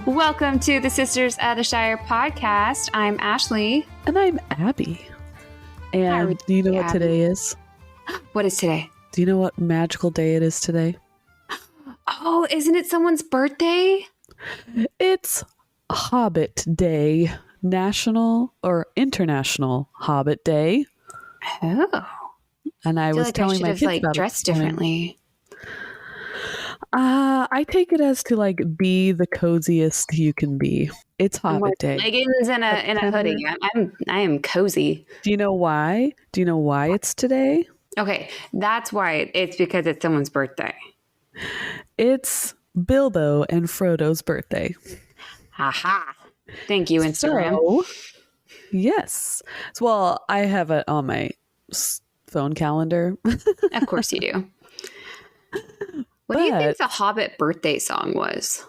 Welcome to the Sisters of the Shire podcast. I'm Ashley. And I'm Abby. And do you know what today is? What is today? Do you know what magical day it is today? Oh, isn't it someone's birthday? It's Hobbit Day. National or International Hobbit Day. Oh. And I was telling my kids about dressed differently. I take it as to be the coziest you can be. It's Hobbit Day. Leggings and a hoodie. I am cozy. Do you know why? Do you know why it's today? Okay, that's why. It's because it's someone's birthday. It's Bilbo and Frodo's birthday. Aha. Thank you, Instagram. So, yes. Well, I have it on my phone calendar. Of course you do. What do you think the Hobbit birthday song was?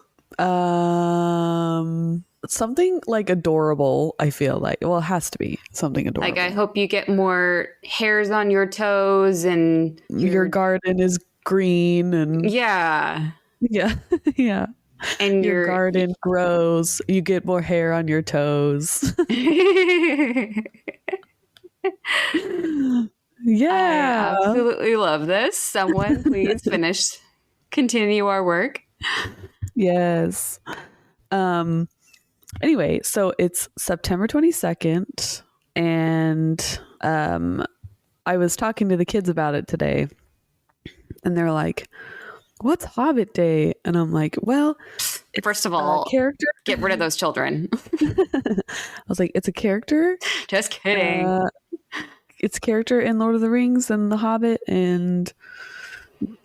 Something adorable, I feel like. Well, it has to be something adorable. I hope you get more hairs on your toes and your garden is green and yeah. Yeah. And your garden grows. You get more hair on your toes. Yeah. I absolutely love this. Someone please continue our work. Yes. Anyway, so it's September 22nd and I was talking to the kids about it today and they're like, "What's Hobbit Day?" And I'm like, well, first of all, character. Get rid of those children. I was like, it's a character. Just kidding. It's a character in Lord of the Rings and The Hobbit and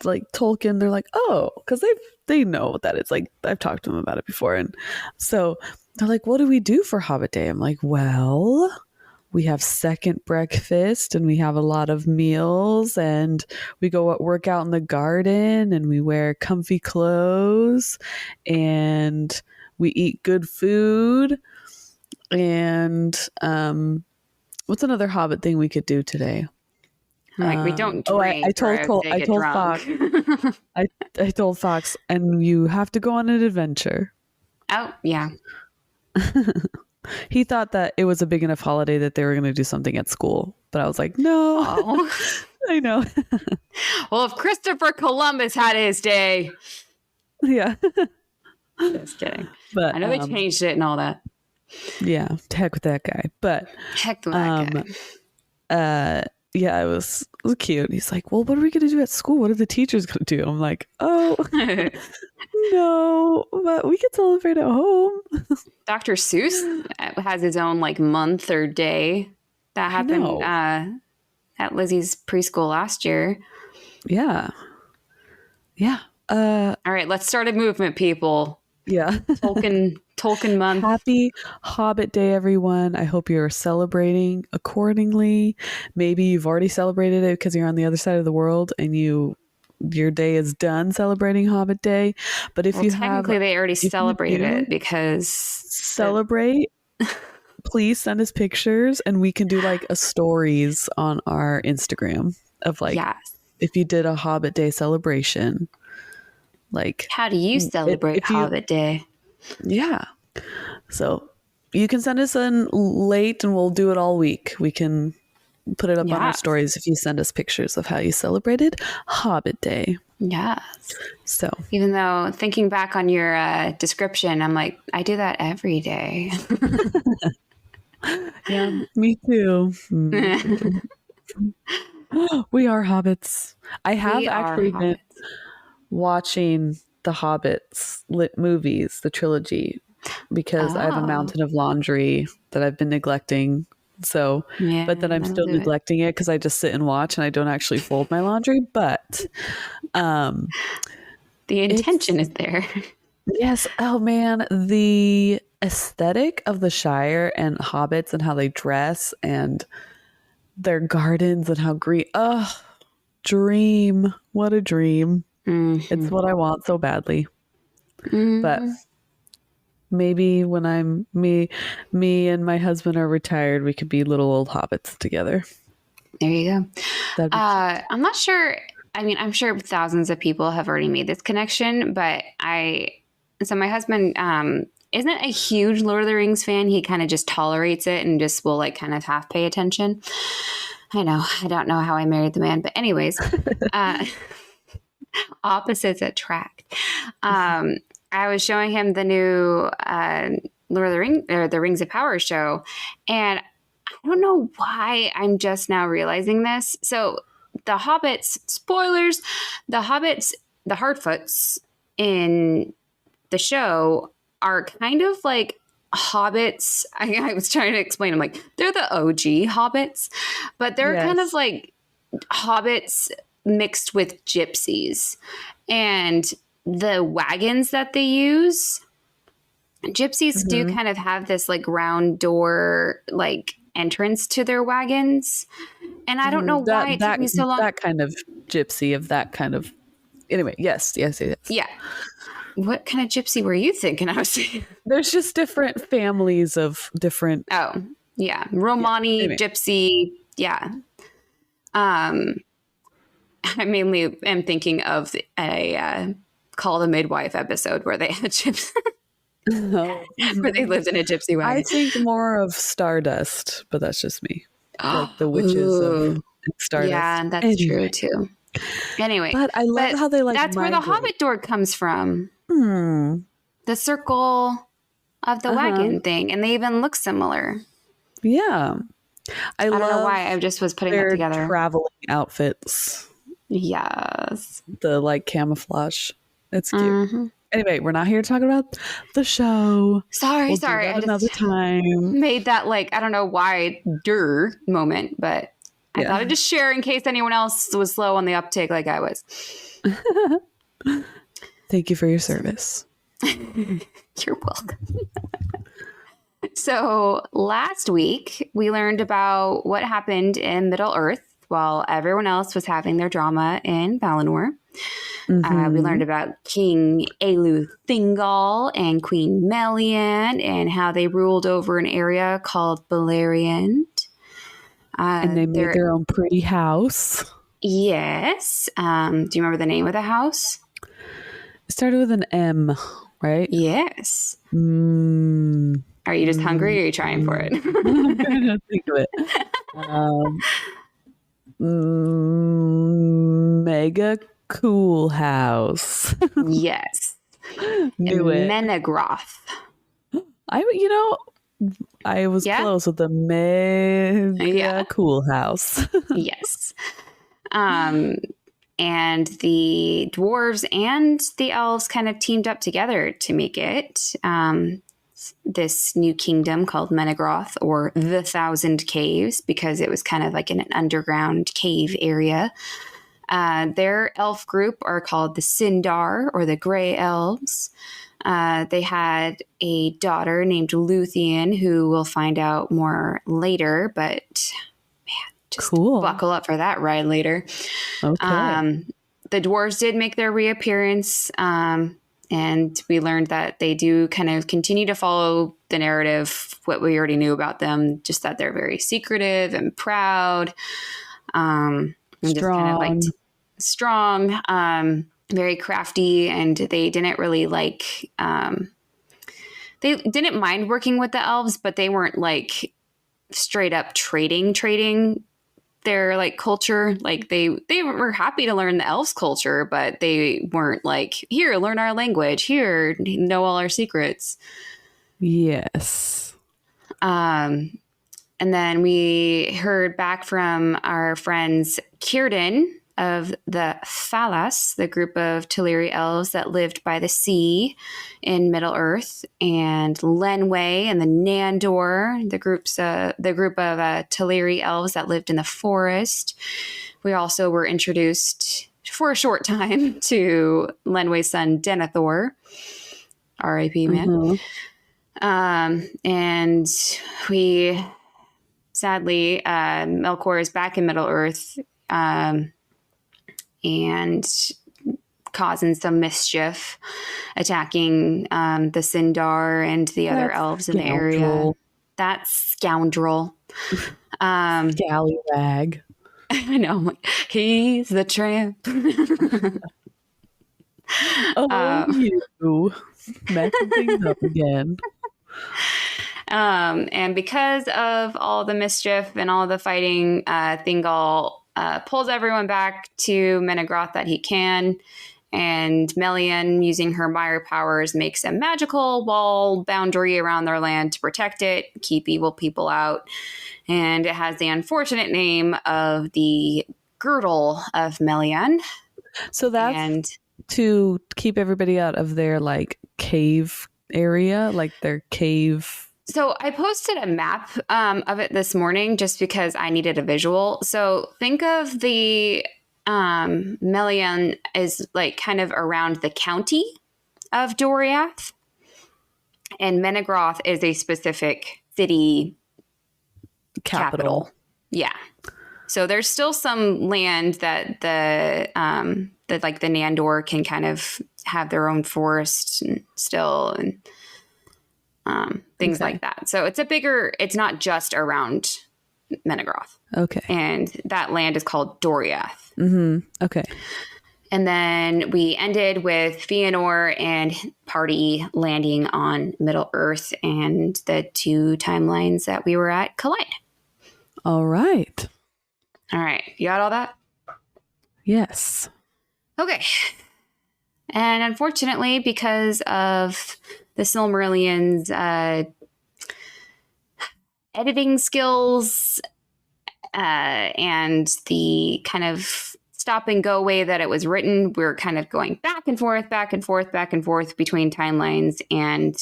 Tolkien. They're like, oh, because they know what that is. I've talked to them about it before. And so they're like, what do we do for Hobbit Day? I'm like, well, we have second breakfast and we have a lot of meals and we go work out in the garden and we wear comfy clothes and we eat good food. And what's another Hobbit thing we could do today? We don't drink. I told Fox. I told Fox, and you have to go on an adventure. Oh yeah. He thought that it was a big enough holiday that they were going to do something at school, but I was like, no. Oh. I know. Well, if Christopher Columbus had his day, yeah. Just kidding. But I know they changed it and all that. Yeah, to heck with that guy. But heck with that guy. Yeah, it was cute. He's like, well, what are we going to do at school? What are the teachers going to do? I'm like, oh, no, but we can celebrate at home. Dr. Seuss has his own month or day that happened at Lizzie's preschool last year. Yeah. Yeah. All right, let's start a movement, people. Yeah. Tolkien month. Happy Hobbit Day, everyone. I hope you're celebrating accordingly. Maybe you've already celebrated it because you're on the other side of the world and your day is done celebrating Hobbit Day. But if technically they already celebrated it because celebrate, please send us pictures and we can do a stories on our Instagram of yes. If you did a Hobbit Day celebration. How do you celebrate Hobbit Day? Yeah. So you can send us in late and we'll do it all week. We can put it up on our stories if you send us pictures of how you celebrated Hobbit Day. Yes. So even though thinking back on your description, I'm like, I do that every day. Yeah, me too. We are hobbits. I have actually been watching the Hobbits lit movies, the trilogy, because I have a mountain of laundry that I've been neglecting. So, but then I'm still neglecting it because I just sit and watch and I don't actually fold my laundry. But the intention is there. Yes. Oh man, the aesthetic of the Shire and hobbits and how they dress and their gardens and how green. Oh, dream! What a dream! Mm-hmm. It's what I want so badly. Mm-hmm. But maybe when I'm me and my husband are retired, we could be little old hobbits together. There you go. I'm not sure. I mean, I'm sure thousands of people have already made this connection, but so my husband isn't a huge Lord of the Rings fan. He kind of just tolerates it and just will like kind of half pay attention. I know. I don't know how I married the man, but anyways, opposites attract. I was showing him the new Lord of the Rings or the Rings of Power show, and I don't know why I'm just now realizing this. So the hobbits, spoilers, the hobbits, the Hardfoots in the show are kind of like hobbits. I was trying to explain. I'm like, they're the OG hobbits, but they're kind of like hobbits mixed with gypsies. And the wagons that they use, gypsies do kind of have this like round door, like entrance to their wagons. And I don't know why it took me so long. That kind of gypsy of that kind of. Anyway, yes. Yeah. What kind of gypsy were you thinking I was saying? There's just different families of different. Oh, yeah. Romani, gypsy. Yeah. I mainly am thinking of a Call the Midwife episode where they had gypsy. Where they lived in a gypsy wagon. I think more of Stardust, but that's just me. Like the witches of Stardust. Yeah, that's true too. Anyway, but I love how they like. That's where the Hobbit door comes from. The circle of the wagon thing, and they even look similar. Yeah, I don't know why. I just was putting that together. Traveling outfits. Yes, the like camouflage. It's cute. Anyway, we're not here to talk about the show. Sorry. I another time made that like I don't know why moment, but I thought I'd just share in case anyone else was slow on the uptake like I was. Thank you for your service. You're welcome. So last week we learned about what happened in Middle Earth while everyone else was having their drama in Valinor. We learned about King Elu Thingol and Queen Melian and how they ruled over an area called Beleriand. And they made their own pretty house. Yes. Do you remember the name of the house? It started with an M, right? Yes. Are you just hungry or are you trying for it? I'm trying to think of it. Mega Cool House. Yes. Knew it. Menegroth. I was close with the Mega Cool House. Yes. And the dwarves and the elves kind of teamed up together to make it this new kingdom called Menegroth, or the Thousand Caves, because it was kind of like in an underground cave area. Their elf group are called the Sindar, or the Grey Elves. They had a daughter named Luthien, who we'll find out more later, but man, just buckle up for that ride later. Okay. The dwarves did make their reappearance, and we learned that they do kind of continue to follow the narrative, what we already knew about them, just that they're very secretive and proud. And just kind of like strong, very crafty, and they didn't really like they didn't mind working with the elves, but they weren't like straight up trading their like culture. Like they were happy to learn the elves culture, but they weren't like, here, learn our language, here, know all our secrets. Yes. And then we heard back from our friends Círdan of the Falas, the group of Teleri elves that lived by the sea in Middle Earth, and Lenwë and the Nandor, the group of Teleri elves that lived in the forest. We also were introduced for a short time to Lenwë's son Denethor, R.I.P. man. And we sadly, Melkor is back in Middle Earth. And causing some mischief, attacking the Sindar and the other elves in the area. That scoundrel. Scallywag. I know. He's the tramp. You. Messing things up again. And because of all the mischief and all the fighting, Thingol pulls everyone back to Menegroth that he can. And Melian, using her Mire powers, makes a magical wall boundary around their land to protect it, keep evil people out. And it has the unfortunate name of the Girdle of Melian. So that's to keep everybody out of their like cave area, like their cave. So I posted a map of it this morning just because I needed a visual. So think of the Melian is like kind of around the county of Doriath, and Menegroth is a specific city capital. Yeah. So there's still some land that the Nandor can kind of have their own forest and still and things like that. So it's not just around Menegroth. Okay. And that land is called Doriath. Mm-hmm. Okay. And then we ended with Fëanor and party landing on Middle Earth, and the two timelines that we were at collide. All right. All right. You got all that? Yes. Okay. And unfortunately, because of the Silmarillion's editing skills and the kind of stop and go way that it was written, we're kind of going back and forth between timelines and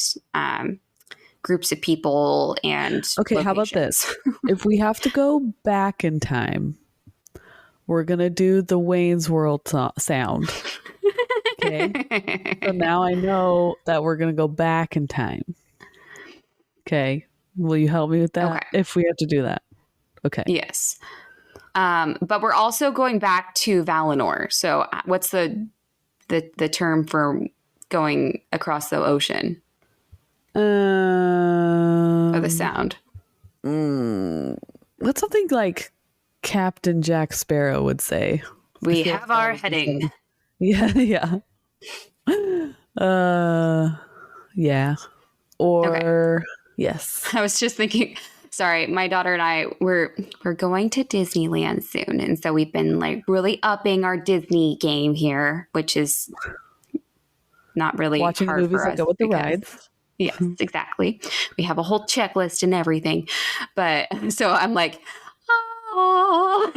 groups of people and okay, locations. How about this? If we have to go back in time, we're going to do the Wayne's World sound. Okay. So now I know that we're going to go back in time. Okay. Will you help me with that? Okay. If we have to do that. Okay. Yes. But we're also going back to Valinor. So what's the term for going across the ocean? Or the sound? That's something like Captain Jack Sparrow would say. We have our heading. Yeah, yeah. Yeah. Or okay. Yes. I was just thinking, sorry, my daughter and I we're going to Disneyland soon, and so we've been like really upping our Disney game here, which is not really watching hard movies for that us go with the because, rides. Yes, exactly. We have a whole checklist and everything, but so I'm like, oh,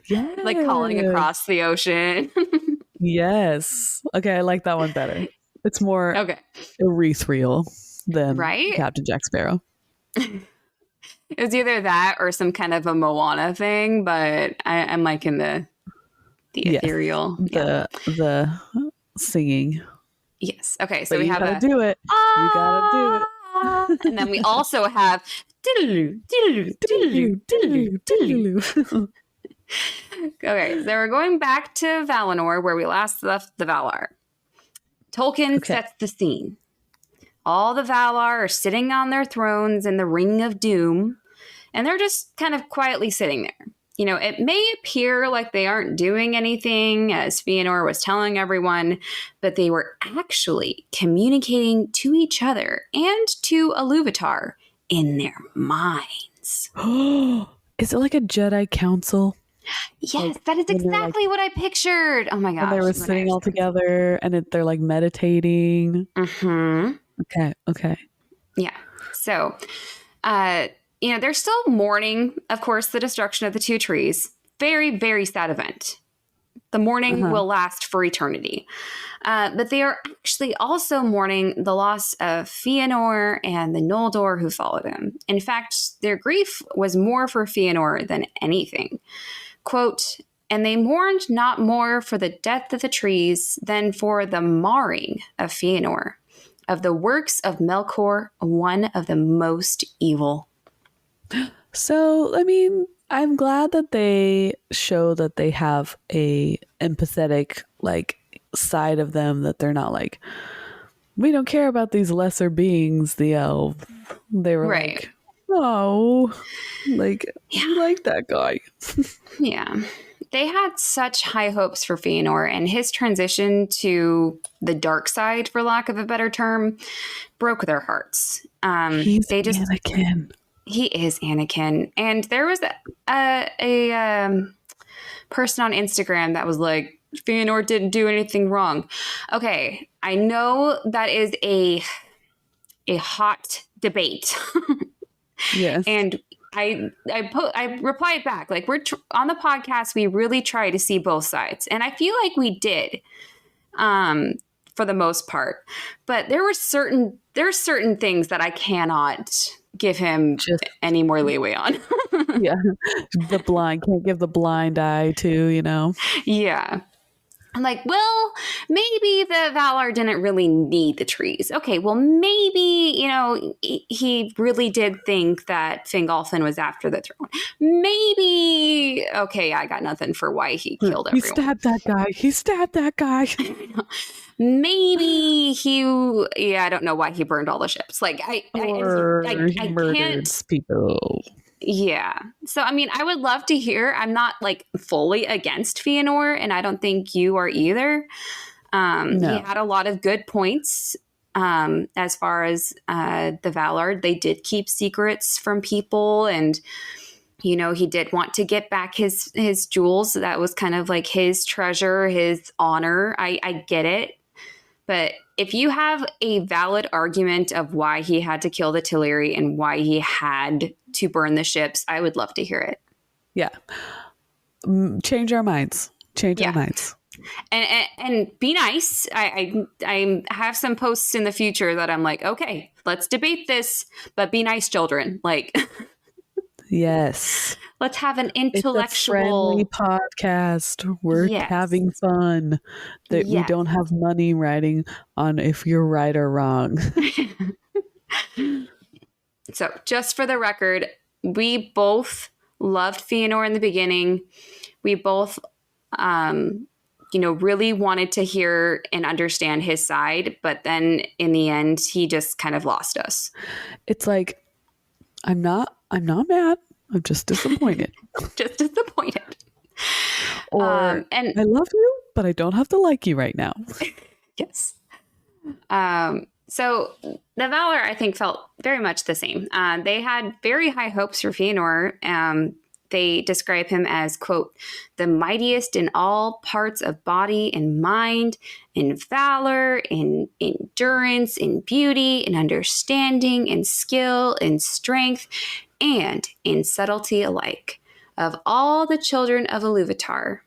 yeah, like calling across the ocean. Yes. Okay, I like that one better. It's more ethereal than right? Captain Jack Sparrow. It was either that or some kind of a Moana thing, but I'm like in the ethereal. The singing. Yes. Okay. So but we you have gotta do it. You gotta do it. And then we also have diddle-oo, diddle-oo, diddle-oo, diddle-oo, diddle-oo. Okay, so we're going back to Valinor where we last left the Valar. Tolkien sets the scene. All the Valar are sitting on their thrones in the Ring of Doom, and they're just kind of quietly sitting there. You know, it may appear like they aren't doing anything, as Fëanor was telling everyone, but they were actually communicating to each other and to Iluvatar in their minds. Is it like a Jedi council? Yes, like, that is exactly what I pictured. Oh my gosh. And they were sitting all together and they're like meditating. Mm-hmm. Okay. Yeah. So, they're still mourning, of course, the destruction of the two trees. Very, very sad event. The mourning will last for eternity. But they are actually also mourning the loss of Fëanor and the Noldor who followed him. In fact, their grief was more for Fëanor than anything. Quote, and they mourned not more for the death of the trees than for the marring of Fëanor, of the works of Melkor, one of the most evil. So, I mean, I'm glad that they show that they have a empathetic, like, side of them, that they're not like, we don't care about these lesser beings, the elves. They were like, oh, like, I like that guy. Yeah. they had such high hopes for Fëanor, and his transition to the dark side, for lack of a better term, broke their hearts. He's They just Anakin. He is Anakin, and there was a person on Instagram that was like, Fëanor didn't do anything wrong. Okay, I know that is a hot debate. Yes. And I replied back, like, we're on the podcast, we really try to see both sides, and I feel like we did, for the most part. But there are certain things that I cannot give him Just any more leeway on. yeah, the blind can't give the blind eye to, you know. Yeah. I'm like, well, maybe the Valar didn't really need the trees. Okay, well, maybe, he really did think that Fingolfin was after the throne. Maybe, okay, I got nothing for why he killed everyone. He stabbed that guy. Maybe I don't know why he burned all the ships. Like, I murdered can't. people. Yeah. So, I mean, I would love to hear. I'm not like fully against Fëanor, and I don't think you are either. No. He had a lot of good points as far as the Valar. They did keep secrets from people, and, he did want to get back his jewels. That was kind of like his treasure, his honor. I get it. But if you have a valid argument of why he had to kill the Teleri and why he had to burn the ships, I would love to hear it. Yeah. Change our minds. Our minds. And be nice. I have some posts in the future that I'm like, okay, let's debate this, but be nice, children. Like, yes. Let's have an intellectual, it's a friendly podcast. We're having fun. That we don't have money riding on if you're right or wrong. So, just for the record, we both loved Fëanor in the beginning. We both, really wanted to hear and understand his side, but then in the end, he just kind of lost us. It's like, I'm not mad. I'm just disappointed. Or and I love you, but I don't have to like you right now. Yes. So the Valar, I think, felt very much the same. They had very high hopes for Fëanor. They describe him as, quote, the mightiest in all parts of body and mind, in valor, in endurance, in beauty, in understanding, in skill, in strength, and in subtlety alike, of all the children of Ilúvatar,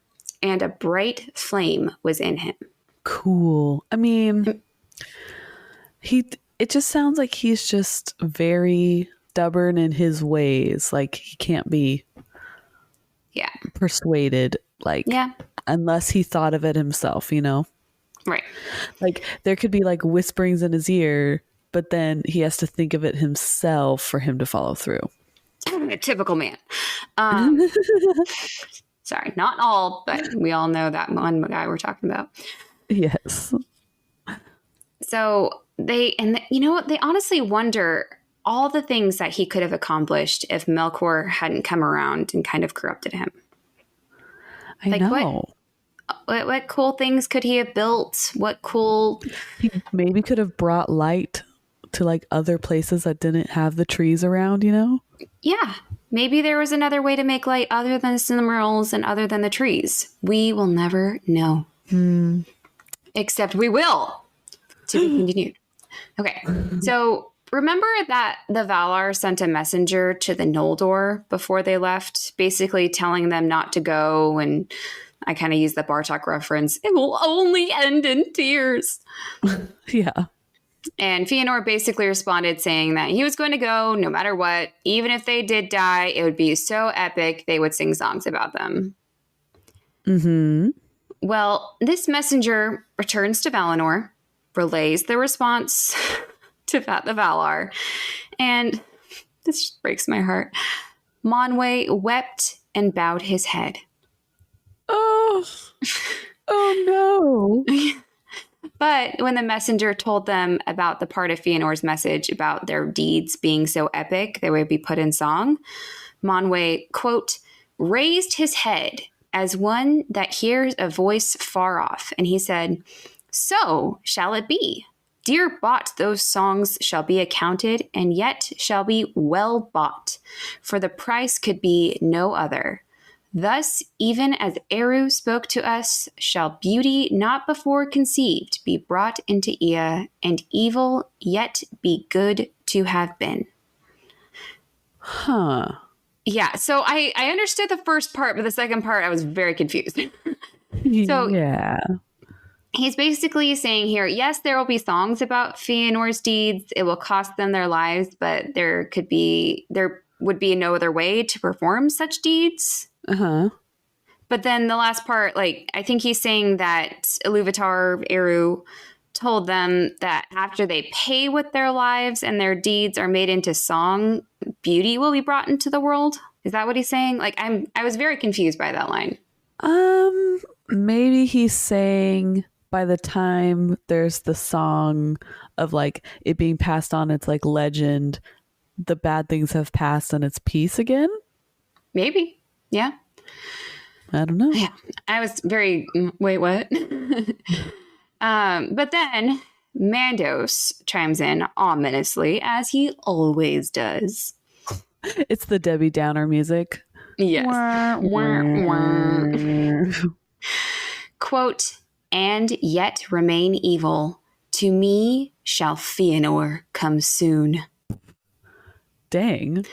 and a bright flame was in him. Cool. I mean, it just sounds like he's just very stubborn in his ways. Like, he can't be persuaded, unless he thought of it himself, Right. Like, there could be like whisperings in his ear, but then he has to think of it himself for him to follow through. A typical man. Sorry, not all, but we all know that one guy we're talking about. Yes. So they honestly wonder all the things that he could have accomplished if Melkor hadn't come around and kind of corrupted him. I know. What cool things could he have built? He maybe could have brought light to like other places that didn't have the trees around, Yeah. Maybe there was another way to make light other than Silmarils and other than the trees. We will never know. Except we will. To be continued. Okay. So remember that the Valar sent a messenger to the Noldor before they left, basically telling them not to go, and I kind of use the Bartok reference, it will only end in tears. Yeah. And Fëanor basically responded saying that he was going to go no matter what. Even if they did die, it would be so epic they would sing songs about them. Mm-hmm. Well, this messenger returns to Valinor, relays the response to the Valar, and this just breaks my heart. Manwë wept and bowed his head. Oh no. But when the messenger told them about the part of Fëanor's message about their deeds being so epic they would be put in song, Manwë, quote, raised his head, as one that hears a voice far off. And he said, "So shall it be. Dear bought those songs shall be accounted, and yet shall be well bought, for the price could be no other. Thus, even as Eru spoke to us, shall beauty not before conceived be brought into Ea, and evil yet be good to have been." Huh. Yeah, so I understood the first part, but the second part I was very confused. So yeah. he's basically saying here, yes, there will be songs about Fëanor's deeds. It will cost them their lives, but there would be no other way to perform such deeds. Uh-huh. But then the last part, like, I think he's saying that Iluvatar, Eru, told them that after they pay with their lives and their deeds are made into song, beauty will be brought into the world. Is that what he's saying? Like, I was very confused by that line. Maybe he's saying by the time there's the song of like it being passed on, it's like legend, the bad things have passed and it's peace again. Maybe. Yeah. I don't know. Yeah. I was very, wait, what? But then Mandos chimes in ominously, as he always does. It's the Debbie Downer music. Yes. Quote, "And yet remain evil. To me shall Fëanor come soon." Dang.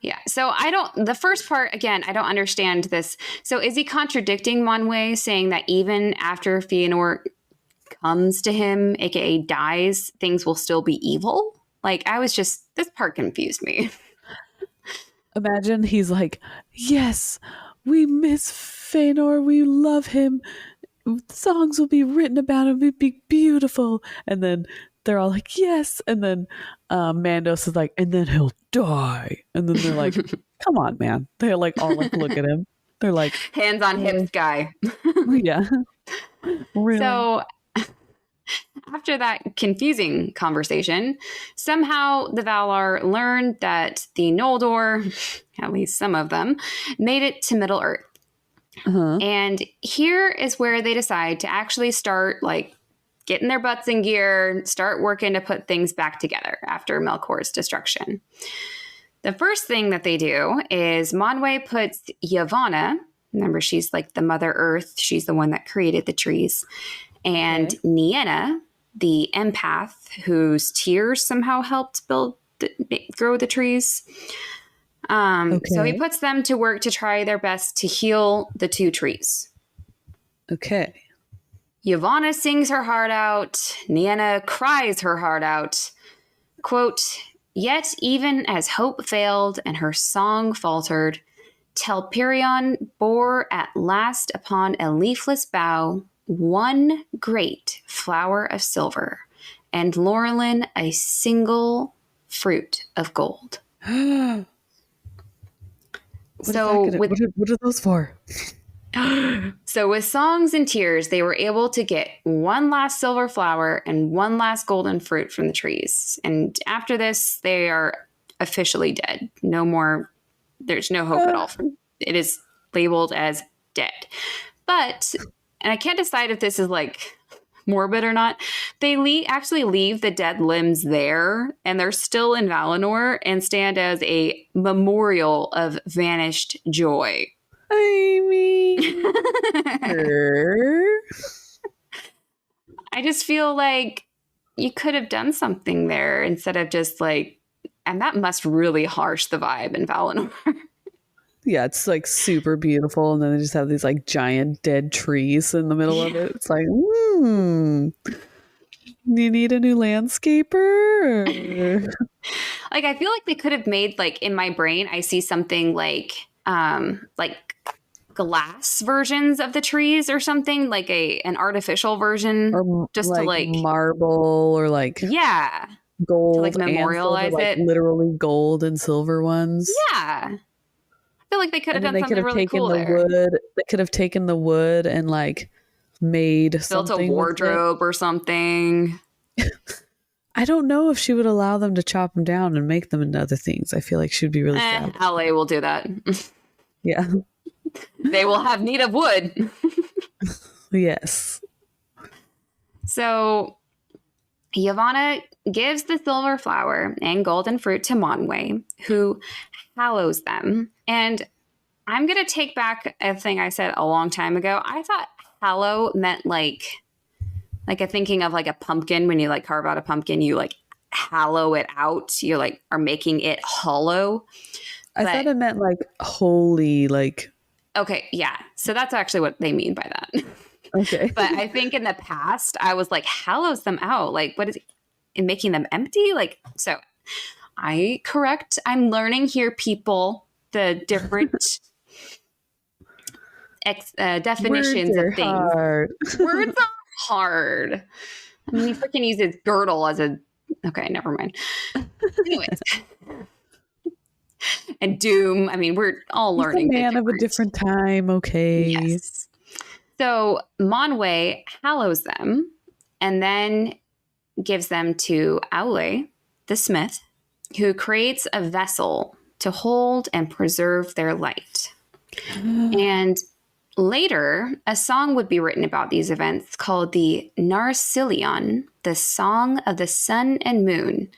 Yeah. So the first part, again, I don't understand this. So is he contradicting Monwë, saying that even after Fëanor comes to him, aka dies, things will still be evil? Like, this part confused me. Imagine he's like, yes, we miss Fëanor, we love him. Songs will be written about him, it'd be beautiful. And then they're all like, yes. And then Mandos is like, and then he'll die. And then they're like, come on, man. They're like all like, look at him. They're like, hands on hips guy. Yeah. Really? So after that confusing conversation, somehow the Valar learned that the Noldor, at least some of them, made it to Middle Earth. Uh-huh. And here is where they decide to actually start like getting their butts in gear, start working to put things back together after Melkor's destruction. The first thing that they do is Monwë puts Yavanna, remember she's like the Mother Earth, she's the one that created the trees, and Nienna, the empath whose tears somehow helped grow the trees. So he puts them to work to try their best to heal the two trees. Okay. Yavanna sings her heart out. Nienna cries her heart out. Quote, "Yet even as hope failed and her song faltered, Telperion bore at last upon a leafless bough one great flower of silver, and Laurelin a single fruit of gold." What are those for? So with songs and tears, they were able to get one last silver flower and one last golden fruit from the trees. And after this, they are officially dead. No more, there's no hope at all. It is labeled as dead. But, and I can't decide if this is like morbid or not, they actually leave the dead limbs there, and they're still in Valinor and stand as a memorial of vanished joy. I mean, I just feel like you could have done something there instead of just like, and that must really harsh the vibe in Valinor. Yeah, it's like super beautiful, and then they just have these like giant dead trees in the middle of it. It's like, you need a new landscaper? Like, I feel like they could have made, like, in my brain, I see something like glass versions of the trees or something, like an artificial version, or just like to like marble or like gold, to like memorialize silver, it, like literally gold and silver ones. Yeah, I feel like they could have done something really cool there. They could have taken the wood and like built a wardrobe or something. I don't know if she would allow them to chop them down and make them into other things. I feel like she'd be really sad. LA will do that. Yeah. They will have need of wood. Yes. So Yavanna gives the silver flower and golden fruit to Monwe, who hallows them. And I'm going to take back a thing I said a long time ago. I thought hallow meant like a thinking of like a pumpkin. When you like carve out a pumpkin, you like hallow it out. You like are making it hollow. I thought it meant like holy, like. Okay, yeah. So that's actually what they mean by that. Okay. But I think in the past, I was like, hallows them out. Like, what is it? Making them empty? Like, so I'm learning here, people, the different definitions of things. Hard. Words are hard. I mean, he freaking uses girdle as a. Okay, never mind. Anyways. And doom. I mean, we're all learning. He's a man of a different time. Okay. Yes. So Monwe hallows them and then gives them to Aule, the smith, who creates a vessel to hold and preserve their light. And later, a song would be written about these events called the Narcillion, the Song of the Sun and Moon.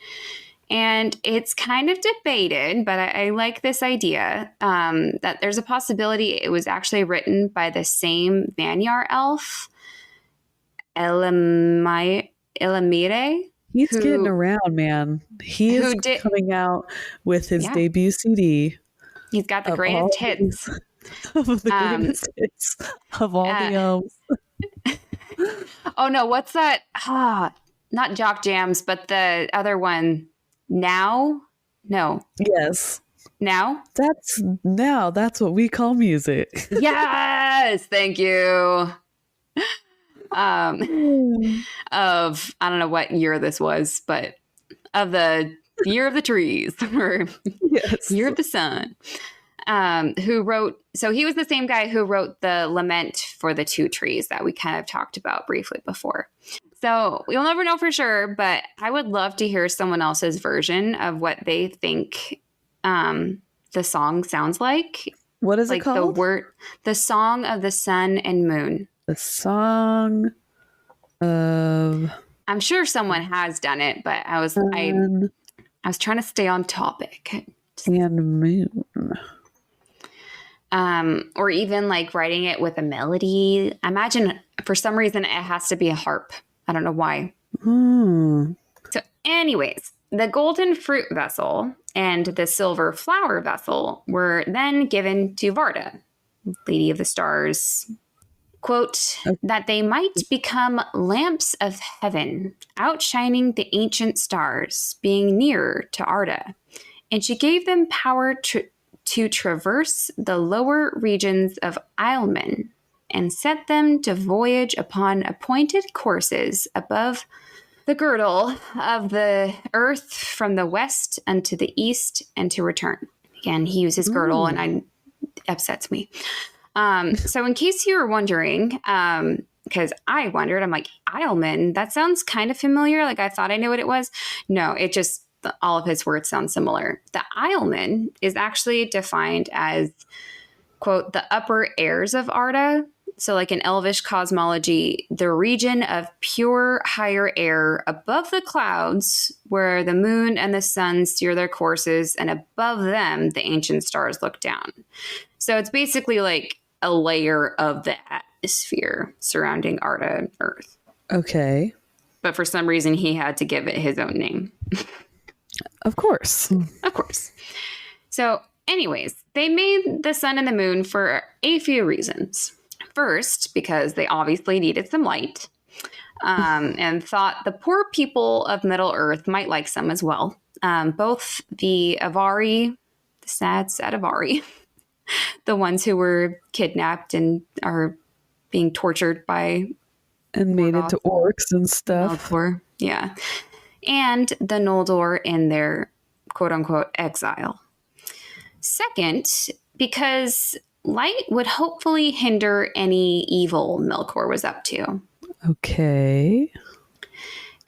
And it's kind of debated, but I like this idea that there's a possibility it was actually written by the same Vanyar elf, Elamire. He's getting around, man. He is coming out with his debut CD. He's got the greatest hits. Of the greatest hits of all the elves. Oh, no. What's that? Not Jock Jams, but the other one. Now? No. Yes. Now? That's what we call music. Yes. Thank you. Of I don't know what year this was, but of the Year of the Trees or Year of the Sun. Who wrote, so he was the same guy who wrote the Lament for the Two Trees that we kind of talked about briefly before. So we'll never know for sure, but I would love to hear someone else's version of what they think the song sounds like. What is it called? The Song of the Sun and Moon. The Song of... I'm sure someone has done it, but I was trying to stay on topic. And Moon. Or even like writing it with a melody. Imagine for some reason it has to be a harp. I don't know why. So anyways, the golden fruit vessel and the silver flower vessel were then given to Varda, Lady of the Stars. Quote, that they might become lamps of heaven, outshining the ancient stars, being nearer to Arda. And she gave them power to traverse the lower regions of Islemen and set them to voyage upon appointed courses above the girdle of the earth from the west unto the east and to return. Again, he uses girdle and it upsets me. So in case you were wondering, because I wondered, I'm like, Islemen, that sounds kind of familiar. Like I thought I knew what it was. No, it just, all of his words sound similar. The Islemen is actually defined as, quote, the upper airs of Arda. So like in Elvish cosmology, the region of pure higher air above the clouds where the moon and the sun steer their courses, and above them, the ancient stars look down. So it's basically like a layer of the atmosphere surrounding Arda Earth. Okay. But for some reason, he had to give it his own name. Of course. Of course. So anyways, they made the sun and the moon for a few reasons. First, because they obviously needed some light and thought the poor people of Middle Earth might like some as well. Both the Avari, the sad Avari, the ones who were kidnapped and are being tortured by... And made into orcs and stuff. Noldor, yeah. And the Noldor in their quote-unquote exile. Second, because light would hopefully hinder any evil Melkor was up to. Okay.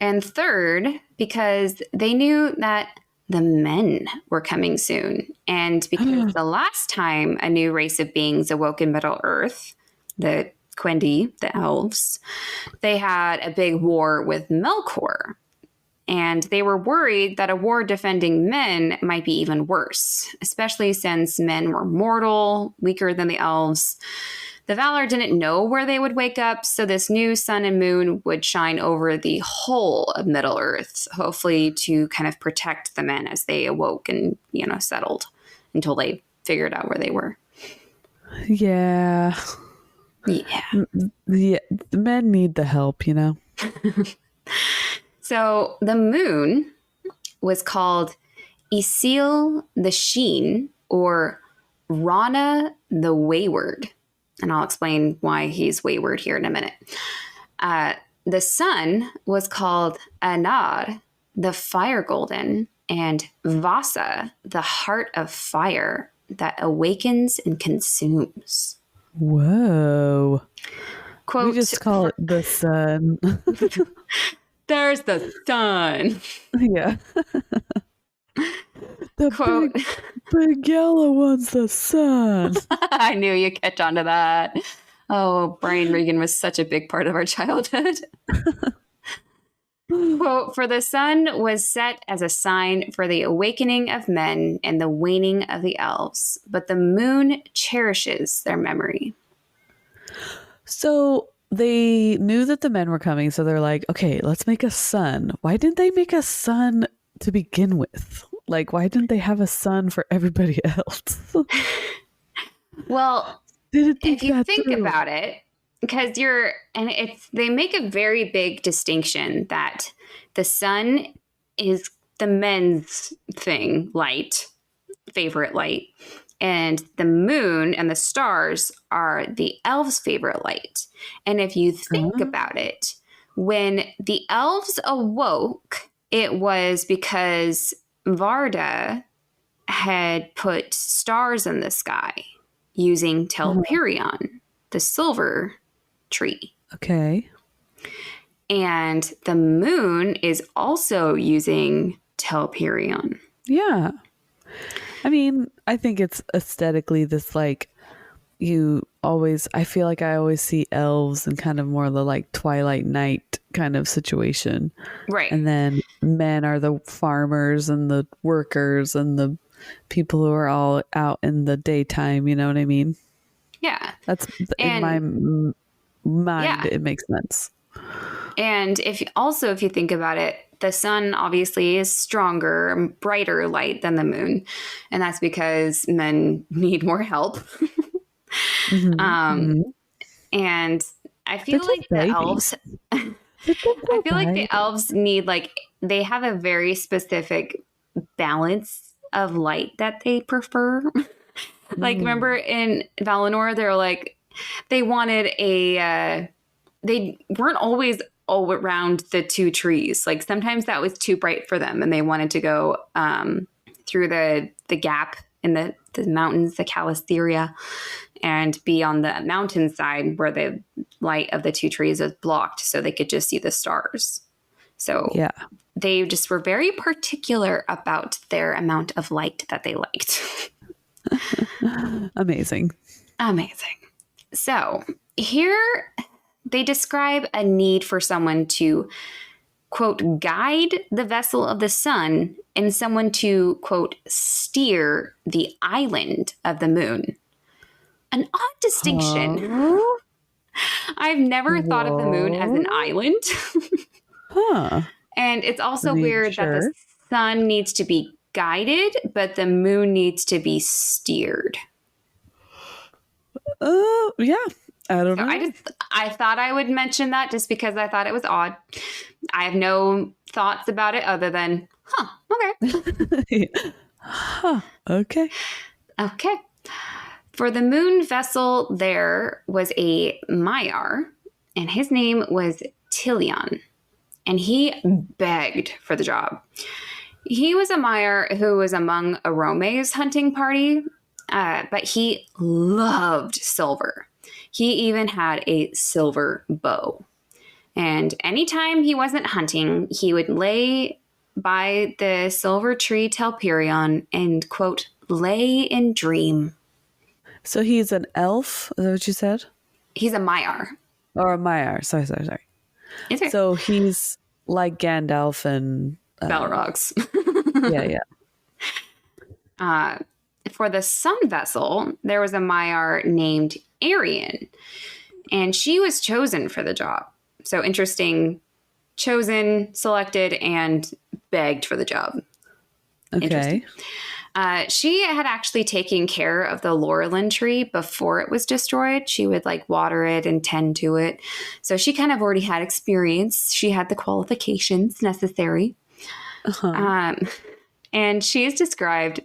And third, because they knew that the men were coming soon. And because the last time a new race of beings awoke in Middle Earth, the Quendi, the elves, they had a big war with Melkor. And they were worried that a war defending men might be even worse, especially since men were mortal, weaker than the elves. The Valar didn't know where they would wake up, so this new sun and moon would shine over the whole of Middle Earth, hopefully to kind of protect the men as they awoke and, settled until they figured out where they were. Yeah. Yeah. The men need the help, So the moon was called Isil the Sheen, or Rana the Wayward. And I'll explain why he's wayward here in a minute. The sun was called Anar, the Fire Golden, and Vasa, the Heart of Fire that awakens and consumes. Whoa. Quote, we just call it the sun. There's the sun. Yeah. The Quote, big yellow one's the sun. I knew you'd catch on to that. Oh, Brian Regan was such a big part of our childhood. Quote, for the sun was set as a sign for the awakening of men and the waning of the elves, but the moon cherishes their memory. So they knew that the men were coming, so they're like, okay, let's make a sun. Why didn't they make a sun to begin with? Like, why didn't they have a sun for everybody else? Well, if you think about it, because they make a very big distinction that the sun is the men's favorite light, and the moon and the stars are the elves' favorite light. And if you think about it, when the elves awoke, it was because Varda had put stars in the sky using Telperion, the silver tree. Okay. And the moon is also using Telperion. Yeah. I mean, I think it's aesthetically this I feel like I always see elves in kind of more the Twilight Night kind of situation. Right. And then men are the farmers and the workers and the people who are all out in the daytime, you know what I mean? Yeah. That's in my mind, it makes sense. And if you think about it, the sun obviously is stronger, brighter light than the moon. And that's because men need more help. And I feel like the elves, need, they have a very specific balance of light that they prefer. Remember in Valinor, they wanted they weren't always all around the two trees. Sometimes that was too bright for them and they wanted to go through the gap in the mountains, the Calistheria, and be on the mountainside where the light of the two trees was blocked so they could just see the stars. So they just were very particular about their amount of light that they liked. Amazing. So here they describe a need for someone to, quote, guide the vessel of the sun and someone to, quote, steer the island of the moon. An odd distinction. I've never thought of the moon as an island. And it's also weird that the sun needs to be guided, but the moon needs to be steered. Yeah. I don't know. I thought I would mention that just because I thought it was odd. I have no thoughts about it other than, okay. Okay. Okay. For the moon vessel, there was a Maiar, and his name was Tilion, and he begged for the job. He was a Maiar who was among Arome's hunting party, but he loved silver. He even had a silver bow. And anytime he wasn't hunting, he would lay by the silver tree Telperion and, quote, lay and dream. So he's an elf? Is that what you said? He's a Maiar. Or a Maiar. Sorry. It's okay. So he's like Gandalf and... Balrogs. yeah. For the sun vessel, there was a Maiar named Arian, and she was chosen for the job. So interesting. Chosen, selected, and begged for the job. Okay. She had actually taken care of the laurelin tree before it was destroyed. She would like water it and tend to it. So she kind of already had experience. She had the qualifications necessary. Uh-huh. And she is described,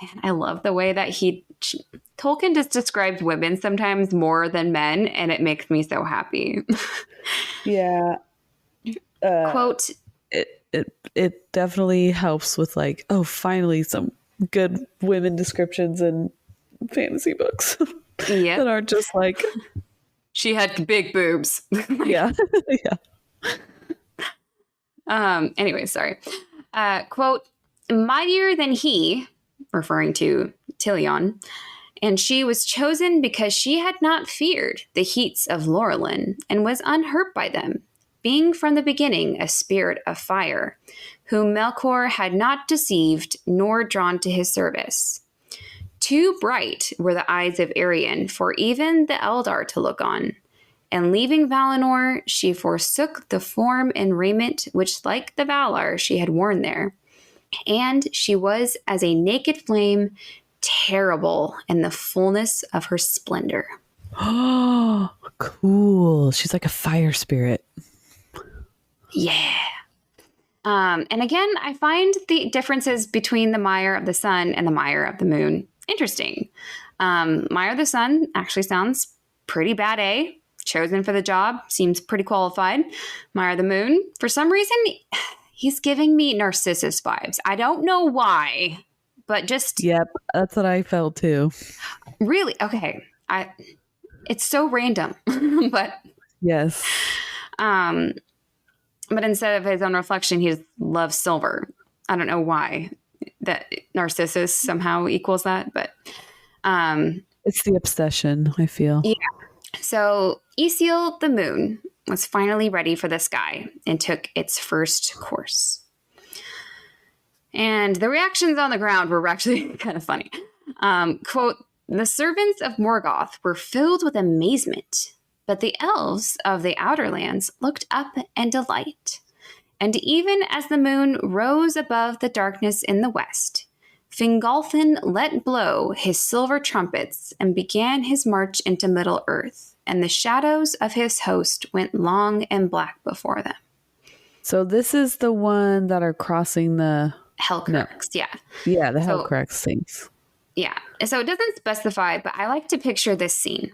man, I love the way that Tolkien just describes women sometimes more than men, and it makes me so happy. Yeah. Quote, it definitely helps with like, oh, finally some good women descriptions in fantasy books yeah, that aren't just like, she had big boobs. yeah. Anyway, sorry. Quote, mightier than he, referring to Tilion, and she was chosen because she had not feared the heats of Laurelin and was unhurt by them, being from the beginning a spirit of fire, whom Melkor had not deceived nor drawn to his service. Too bright were the eyes of Arian for even the Eldar to look on, and leaving Valinor, she forsook the form and raiment which, like the Valar, she had worn there. And she was as a naked flame, terrible in the fullness of her splendor. Oh, cool. She's like a fire spirit. Yeah. And again, I find the differences between the Maiar of the Sun and the Maiar of the Moon interesting. Maiar of the Sun actually sounds pretty bad A. Chosen for the job, seems pretty qualified. Maiar of the Moon, for some reason, he's giving me Narcissus vibes. I don't know why, but just... Yep, that's what I felt too. Really? Okay. It's so random, but... Yes. But instead of his own reflection, he loves silver. I don't know why that Narcissus somehow equals that, but it's the obsession, I feel. Yeah. So Isil the moon was finally ready for the sky and took its first course. And the reactions on the ground were actually kind of funny. Quote, the servants of Morgoth were filled with amazement, but the elves of the outer lands looked up in delight. And even as the moon rose above the darkness in the west, Fingolfin let blow his silver trumpets and began his march into Middle-earth, and the shadows of his host went long and black before them. So this is the one that are crossing the... Hellcrux, yeah. Yeah, the Hellcrux things. Yeah. So it doesn't specify, but I like to picture this scene.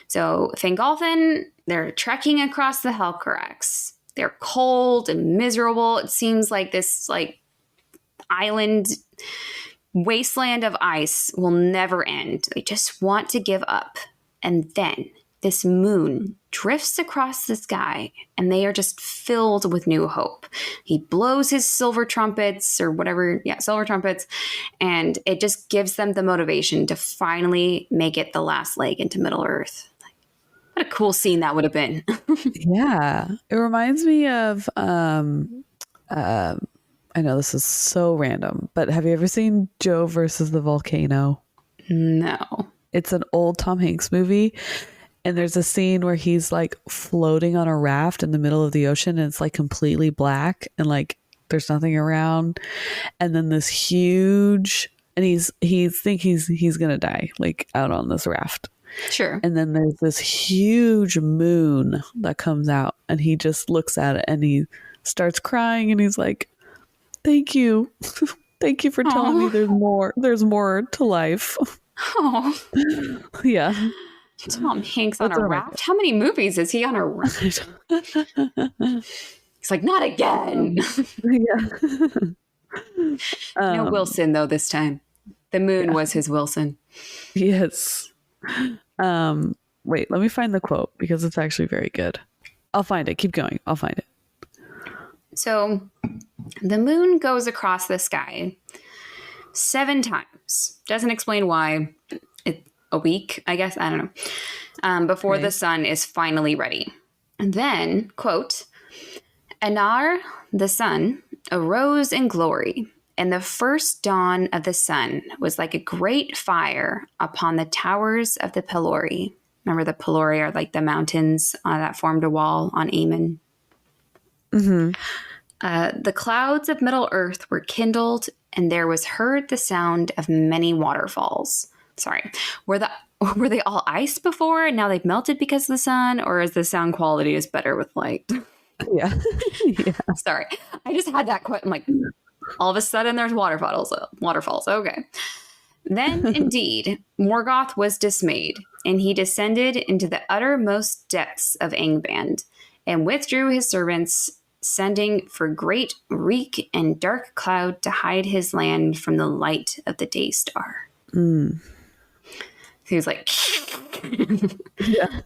So Fingolfin, they're trekking across the Hellcrux. They're cold and miserable. It seems like this island wasteland of ice will never end. They just want to give up. And then this moon drifts across the sky, and they are just filled with new hope. He blows his silver trumpets or whatever, silver trumpets, and it just gives them the motivation to finally make it the last leg into Middle-earth. What a cool scene that would have been. Yeah. It reminds me of, I know this is so random, but have you ever seen Joe versus the Volcano? No. It's an old Tom Hanks movie. And there's a scene where he's like floating on a raft in the middle of the ocean, and it's like completely black and like there's nothing around. And then this huge, and he's gonna die like out on this raft. Sure. And then there's this huge moon that comes out, and he just looks at it and he starts crying, and he's like, "Thank you, thank you for telling me there's more to life." Oh, yeah. Tom Hanks on a raft? How many movies is he on a raft? He's like, not again. Yeah. No Wilson, though, this time. The moon was his Wilson. Yes. Wait, let me find the quote because it's actually very good. I'll find it. Keep going. I'll find it. So The moon goes across the sky 7 times. Doesn't explain why. A week, I guess. I don't know. Before the sun is finally ready. And then, quote, Anar, the sun, arose in glory, and the first dawn of the sun was like a great fire upon the towers of the Pelori. Remember, the Pelori are like the mountains that formed a wall on Aemon. Mm-hmm. The clouds of Middle Earth were kindled, and there was heard the sound of many waterfalls. Sorry, were they all ice before, and now they've melted because of the sun, or is the sound quality is better with light? Yeah. Yeah. Sorry, I just had that quote. I'm like, all of a sudden there's waterfalls. Okay. Then indeed, Morgoth was dismayed, and he descended into the uttermost depths of Angband, and withdrew his servants, sending for great reek and dark cloud to hide his land from the light of the day star. Mm. He was like, yeah.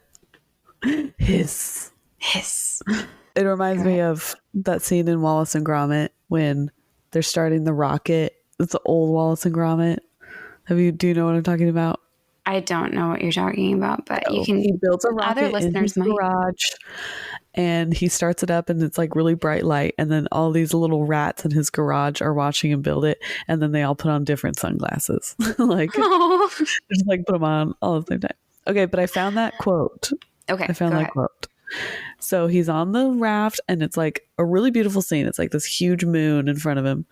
Hiss. It reminds me of that scene in Wallace and Gromit when they're starting the rocket. It's the old Wallace and Gromit. Do you know what I'm talking about? I don't know what you're talking about, but you can. He builds a rocket other listeners in his might. garage, and he starts it up, and it's like really bright light. And then all these little rats in his garage are watching him build it, and then they all put on different sunglasses, like just like put them on all at the same time. Okay, but I found that quote. Okay, I found that quote. So he's on the raft, and it's like a really beautiful scene. It's like this huge moon in front of him,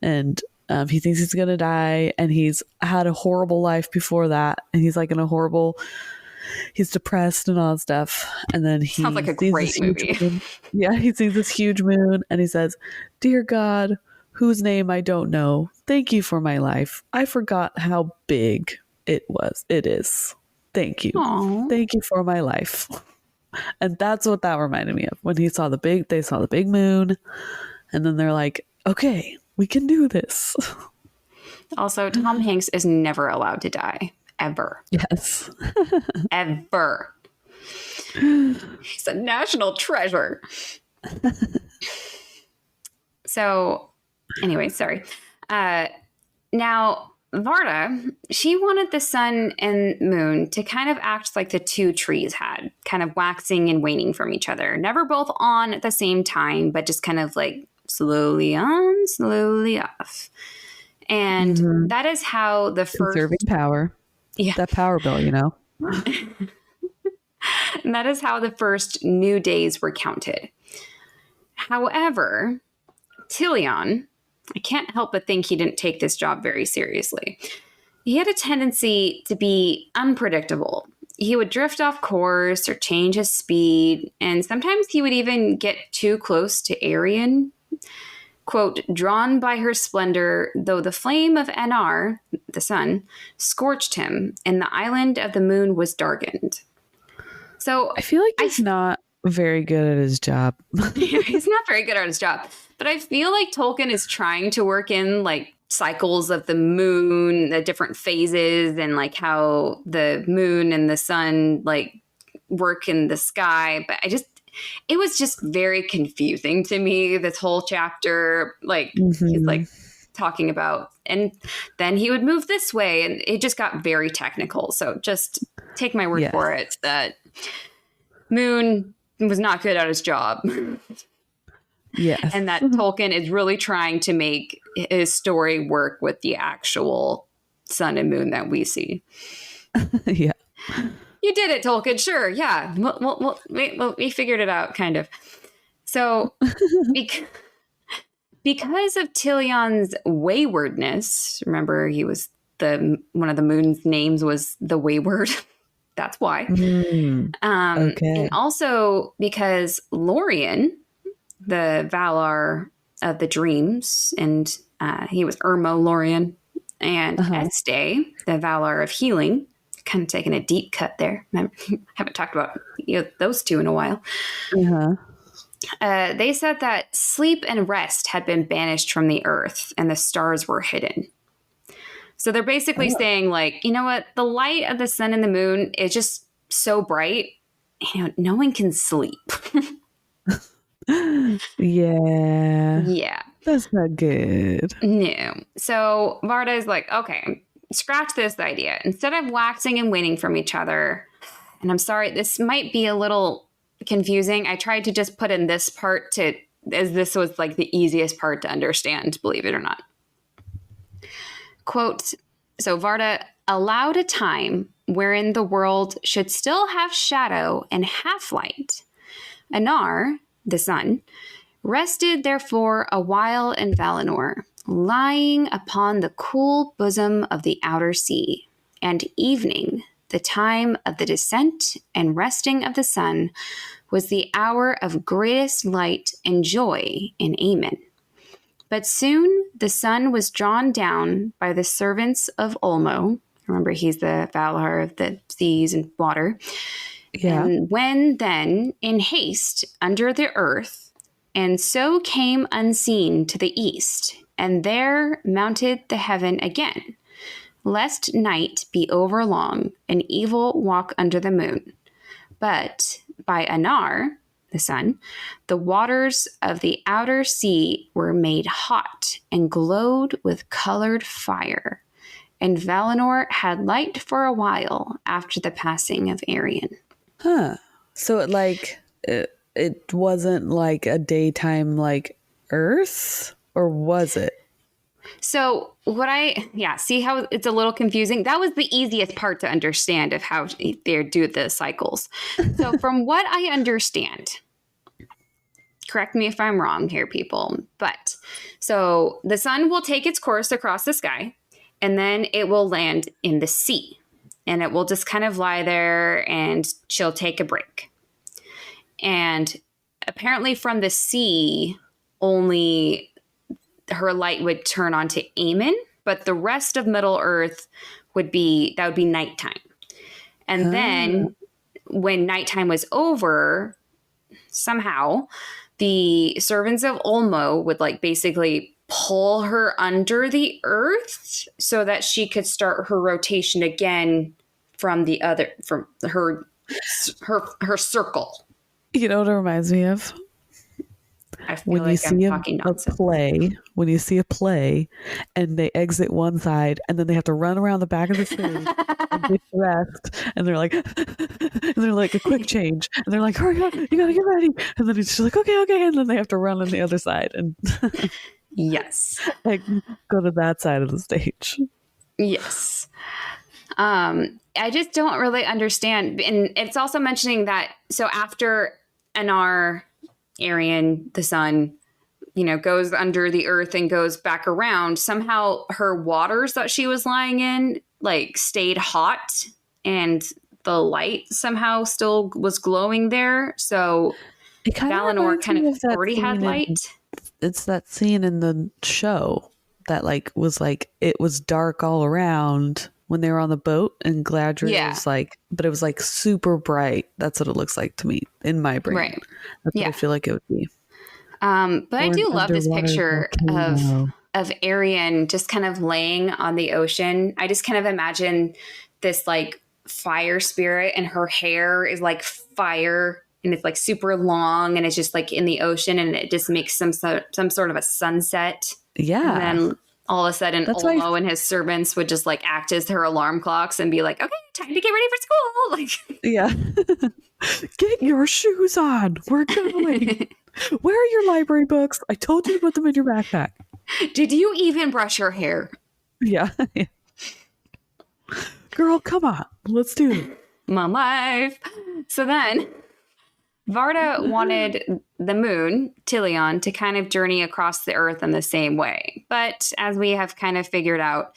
and he thinks he's gonna die, and he's had a horrible life before that, and he's like he's depressed and all that stuff. And then he sounds like a great movie. Yeah, he sees this huge moon, and he says, "Dear God, whose name I don't know, thank you for my life. I forgot how big it is. Thank you. Aww. Thank you for my life." And that's what that reminded me of when they saw the big moon, and then they're like, "Okay, we can do this." Also, Tom Hanks is never allowed to die. Ever. Yes. Ever. He's a national treasure. So, anyway, sorry. Now, Varda, she wanted the sun and moon to kind of act like the two trees had, kind of waxing and waning from each other. Never both on at the same time, but just kind of like slowly on, slowly off. And that is how the first... Conserving power. Yeah. That power bill, you know? And that is how the first new days were counted. However, Tilion, I can't help but think he didn't take this job very seriously. He had a tendency to be unpredictable. He would drift off course or change his speed, and sometimes he would even get too close to Arian. Quote, drawn by her splendor, though the flame of Anar, the sun, scorched him, and the island of the moon was darkened. So I feel like he's not very good at his job. He's not very good at his job. But I feel like Tolkien is trying to work in like cycles of the moon, the different phases, and like how the moon and the sun like work in the sky. But it was just very confusing to me, this whole chapter. Like he's like talking about, and then he would move this way, and it just got very technical. So just take my word for it that Moon was not good at his job. Yes. And that Tolkien is really trying to make his story work with the actual sun and moon that we see. Yeah. You did it, Tolkien. Sure. Yeah. We figured it out, kind of. So because of Tilion's waywardness, remember he was one of the moon's names was the Wayward. That's why. Okay. And also because Lorien, the Valar of the Dreams, and he was Ermo Lorien, and Este, the Valar of Healing. Kind of taking a deep cut there. Haven't talked about those two in a while. They said that sleep and rest had been banished from the earth, and the stars were hidden. So they're basically saying, like, you know what? The light of the sun and the moon is just so bright. No one can sleep. Yeah. Yeah. That's not good. No. So Varda is like, okay, scratch this idea. Instead of waxing and waning from each other, and I'm sorry, this might be a little confusing. I tried to just put in this part to, as this was like the easiest part to understand, believe it or not. Quote, so Varda allowed a time wherein the world should still have shadow and half light. Anar, the sun, rested therefore a while in Valinor, lying upon the cool bosom of the outer sea. And evening, the time of the descent and resting of the sun, was the hour of greatest light and joy in Aemon. But soon the sun was drawn down by the servants of Ulmo. Remember, he's the Valar of the seas and water. Yeah. And when then, in haste, under the earth, and so came unseen to the east, and there mounted the heaven again, lest night be overlong, and evil walk under the moon. But by Anar, the sun, the waters of the outer sea were made hot and glowed with colored fire. And Valinor had light for a while after the passing of Arion. Huh. So it wasn't like a daytime like Earth, or was it? So see how it's a little confusing? That was the easiest part to understand of how they do the cycles. So from what I understand, correct me if I'm wrong here, people, but so the sun will take its course across the sky, and then it will land in the sea, and it will just kind of lie there, and she'll take a break. And apparently from the sea, only her light would turn onto Aemon, but the rest of Middle Earth would be nighttime. And then when nighttime was over, somehow the servants of Ulmo would like basically pull her under the earth so that she could start her rotation again from her circle. You know what it reminds me of? I feel like I'm talking nonsense. When you see a play and they exit one side and then they have to run around the back of the stage and get dressed, and they're like a quick change, and they're like, hurry up, you gotta get ready, and then it's just like, okay, and then they have to run on the other side and yes, like go to that side of the stage. Yes. I just don't really understand. And it's also mentioning that, so after Anar, Arion, the sun, goes under the earth and goes back around, somehow her waters that she was lying in, like, stayed hot, and the light somehow still was glowing there. So Valinor kind of already had light. It's that scene in the show that was it was dark all around when they were on the boat, and Galadriel was but it was super bright. That's what it looks like to me in my brain. Right. That's what I feel like it would be. But I do love this picture of Arion just kind of laying on the ocean. I just kind of imagine this fire spirit, and her hair is like fire, and it's super long, and it's just in the ocean, and it just makes some sort of a sunset. Yeah. And then all of a sudden, Ulmo and his servants would just act as her alarm clocks and be like, okay, time to get ready for school. Yeah. Get your shoes on. We're going. Where are your library books? I told you to put them in your backpack. Did you even brush your hair? Yeah. Girl, come on. Let's do it. My life. So then Varda wanted the moon, Tilion, to kind of journey across the earth in the same way. But as we have kind of figured out,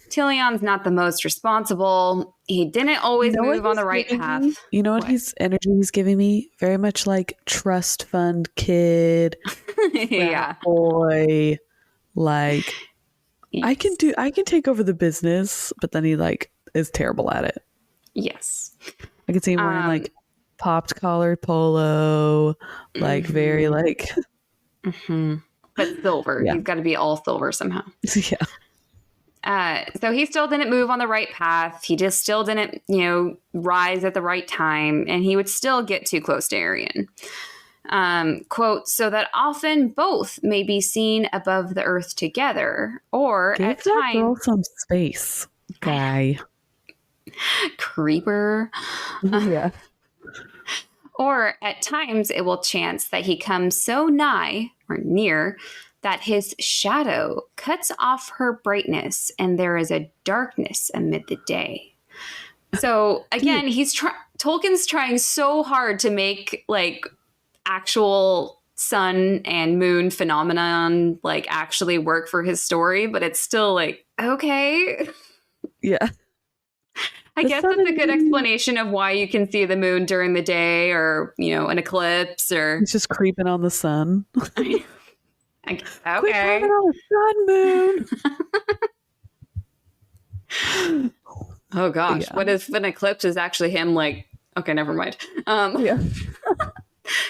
Tilion's not the most responsible. He didn't always move on the right path. You know what his energy he's giving me? Very much like trust fund kid, yeah, boy. Yes. I can take over the business, but then he is terrible at it. Yes. I can see him wearing popped collar polo, very mm-hmm. But silver. Yeah. He's got to be all silver somehow. Yeah. So he still didn't move on the right path. He just still didn't, rise at the right time, and he would still get too close to Arion. Quote, so that often both may be seen above the earth together, or Give at that girl times, some space, guy. creeper, Yeah. or at times it will chance that he comes so nigh or near that his shadow cuts off her brightness and there is a darkness amid the day. So again, Tolkien's trying so hard to make like actual sun and moon phenomenon like actually work for his story, but it's still like, okay. Yeah. I guess that's a good explanation of why you can see the moon during the day, or, you know, an eclipse, or He's just creeping on the sun. okay. Quit creeping on the sun, moon. Oh gosh, yeah. What if an eclipse is actually him? Like, okay, never mind. Yeah,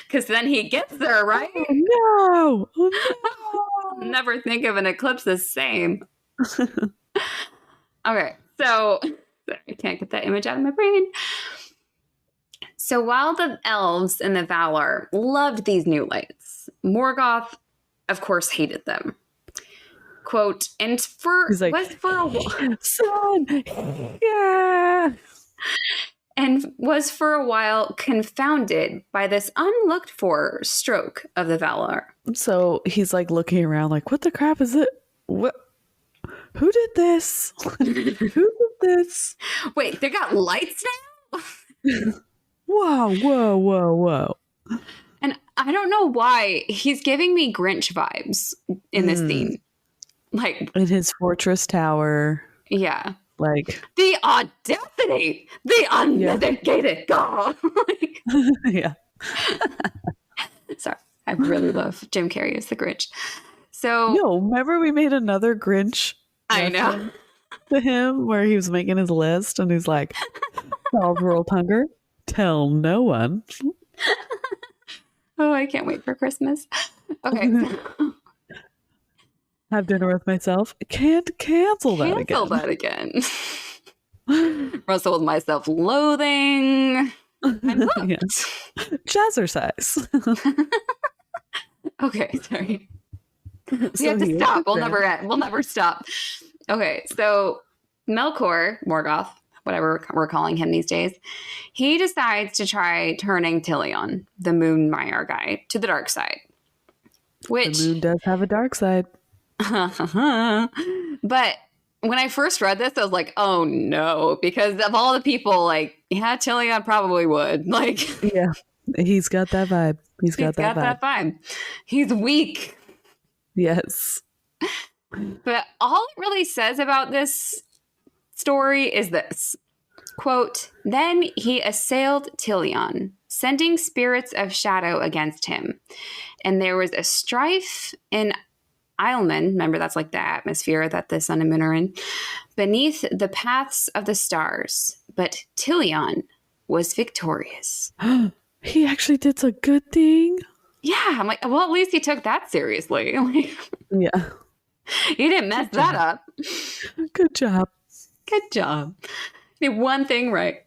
because then he gets there, right? Oh, no! Oh, no! Never think of an eclipse the same. Okay, so I can't get that image out of my brain. So while the elves in the Valar loved these new lights, Morgoth, of course, hated them. Quote, and was for a while, son, yeah, and was for a while confounded by this unlooked for stroke of the Valar. So he's like looking around, like, what the crap is it? What? Who did this? Who did this? Wait, they got lights now? Whoa. And I don't know why he's giving me Grinch vibes in this scene. Like in his fortress tower. Yeah. Like the audacity, the unmitigated God. Like, yeah. Sorry. I really love Jim Carrey as the Grinch. So no, remember we made another Grinch. I know. To him where he was making his list and he's like, solve world hunger, tell no one. Oh, I can't wait for Christmas. Okay. Have dinner with myself. Can't cancel that again. Cancel that again. Wrestle with my self-loathing. I'm hooked. Yeah. Jazzercise. Okay, sorry. We have to stop. We'll never stop. Okay, so Melkor, Morgoth, whatever we're calling him these days, he decides to try turning Tilion, the Moon Maiar guy, to the dark side. Which the moon does have a dark side. But when I first read this, I was like, oh no, because of all the people, like, yeah, Tilion probably would. Like, yeah, he's got that vibe. He's got that vibe. He's weak. Yes. But all it really says about this story is this. Quote, then he assailed Tilion, sending spirits of shadow against him. And there was a strife in Isleman, remember that's like the atmosphere that the sun and moon are in, beneath the paths of the stars. But Tilion was victorious. He actually did a good thing. Yeah, I'm like, well, at least he took that seriously. Yeah. He didn't mess that up. Good job. Good job. He did one thing right.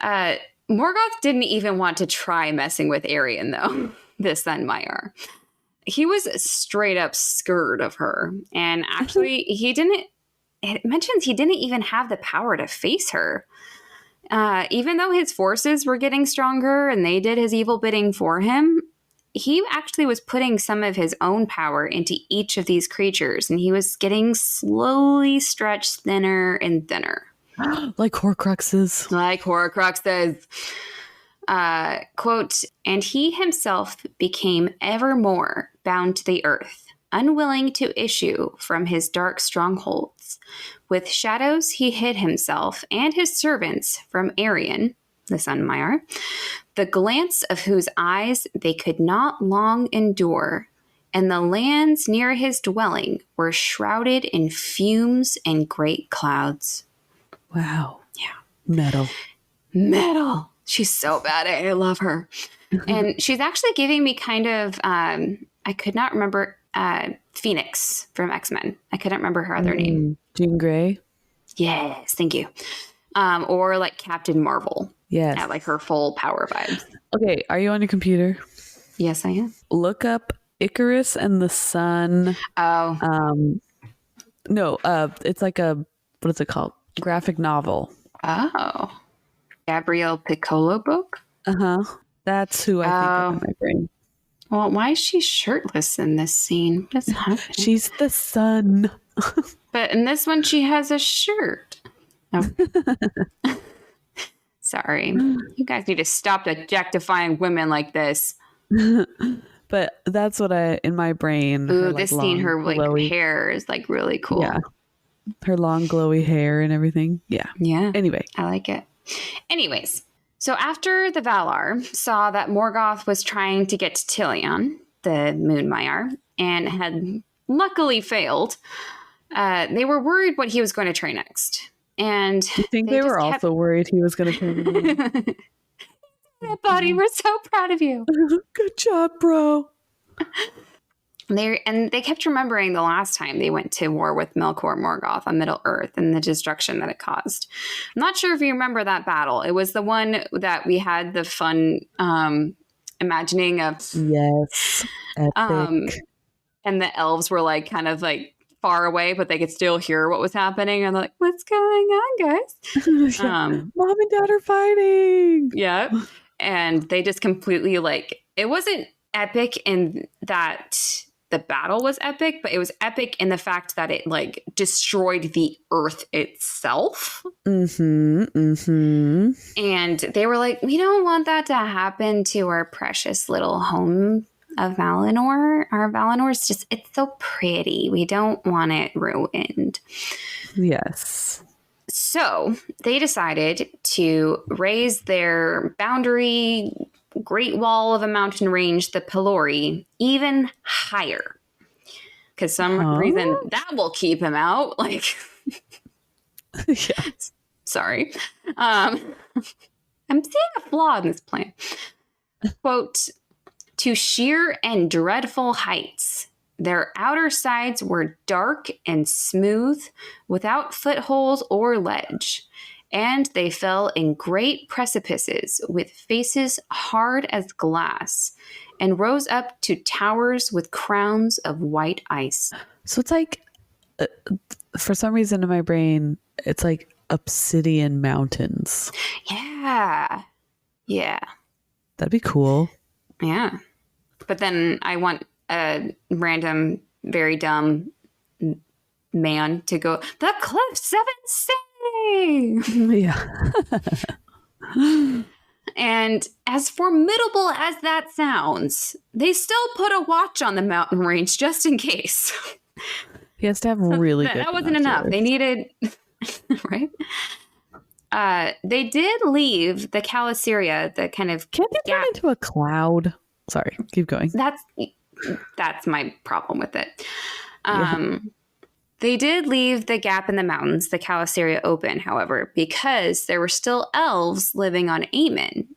Morgoth didn't even want to try messing with Arian, though, the Sun Maiar. He was straight up scared of her. And actually, it mentions he didn't even have the power to face her. Even though his forces were getting stronger and they did his evil bidding for him, he actually was putting some of his own power into each of these creatures. And he was getting slowly stretched thinner and thinner. Like Horcruxes. Like Horcruxes. Quote, and he himself became ever more bound to the earth, unwilling to issue from his dark strongholds. With shadows he hid himself and his servants from Arian, the Sun Maiar, the glance of whose eyes they could not long endure, and the lands near his dwelling were shrouded in fumes and great clouds. Wow. Yeah. Metal. She's so bad. I love her. And she's actually giving me kind of, I could not remember, Phoenix from X-Men. I couldn't remember her other name. Jean Grey? Yes, thank you. Or like Captain Marvel. Yes. at like her full power vibes. Okay, are you on your computer? Yes, I am. Look up Icarus and the Sun. Oh, No, it's like a, what is it called? Graphic novel. oh, Gabrielle Piccolo book. Uh-huh. That's who I think of in Oh, my brain. well, why is she shirtless in this scene? What is happening? She's the sun. But in this one, she has a shirt. Oh. Sorry. You guys need to stop objectifying women like this. But that's what in my brain. Ooh, Her like this scene, long, her like glowy, hair is like really cool. yeah, her long glowy hair and everything. Yeah. Yeah. Anyway, I like it. Anyways, so after the Valar saw that Morgoth was trying to get to Tilion, the Moon Maiar, and had luckily failed, they were worried what he was going to try next. And do you think they were also worried he was going to turn them Buddy, we're so proud of you. Good job, bro. They kept remembering the last time they went to war with Melkor Morgoth on Middle Earth and the destruction that it caused. I'm not sure if you remember that battle. It was the one that we had the fun imagining of. Yes. Epic. And the elves were like kind of like far away, but they could still hear what was happening. And they're like, what's going on, guys? Mom and dad are fighting. Yeah. And they just completely like, it wasn't epic in that the battle was epic, but it was epic in the fact that it like destroyed the earth itself. Mm-hmm. Mm-hmm. And they were like, we don't want that to happen to our precious little home of Valinor. Our Valinor is just, it's so pretty. We don't want it ruined. Yes. So they decided to raise their boundary great wall of a mountain range, the Pelori, even higher. Because some reason that will keep him out. Like, yeah. Sorry. I'm seeing a flaw in this plan. Quote, to sheer and dreadful heights. Their outer sides were dark and smooth, without footholds or ledge, and they fell in great precipices with faces hard as glass, and rose up to towers with crowns of white ice. So it's like, for some reason in my brain, it's like obsidian mountains. Yeah. Yeah. That'd be cool. Yeah. But then I want a random, very dumb man to go, the cliffs of insane. Yeah. And as formidable as that sounds, they still put a watch on the mountain range just in case. He has to have really good. That wasn't enough. They needed, right? They did leave the Calasyria, the kind of Can't they turn into a cloud? Sorry, keep going. That's my problem with it. They did leave the gap in the mountains, the Calasyria, open, however, because there were still elves living on Aemon.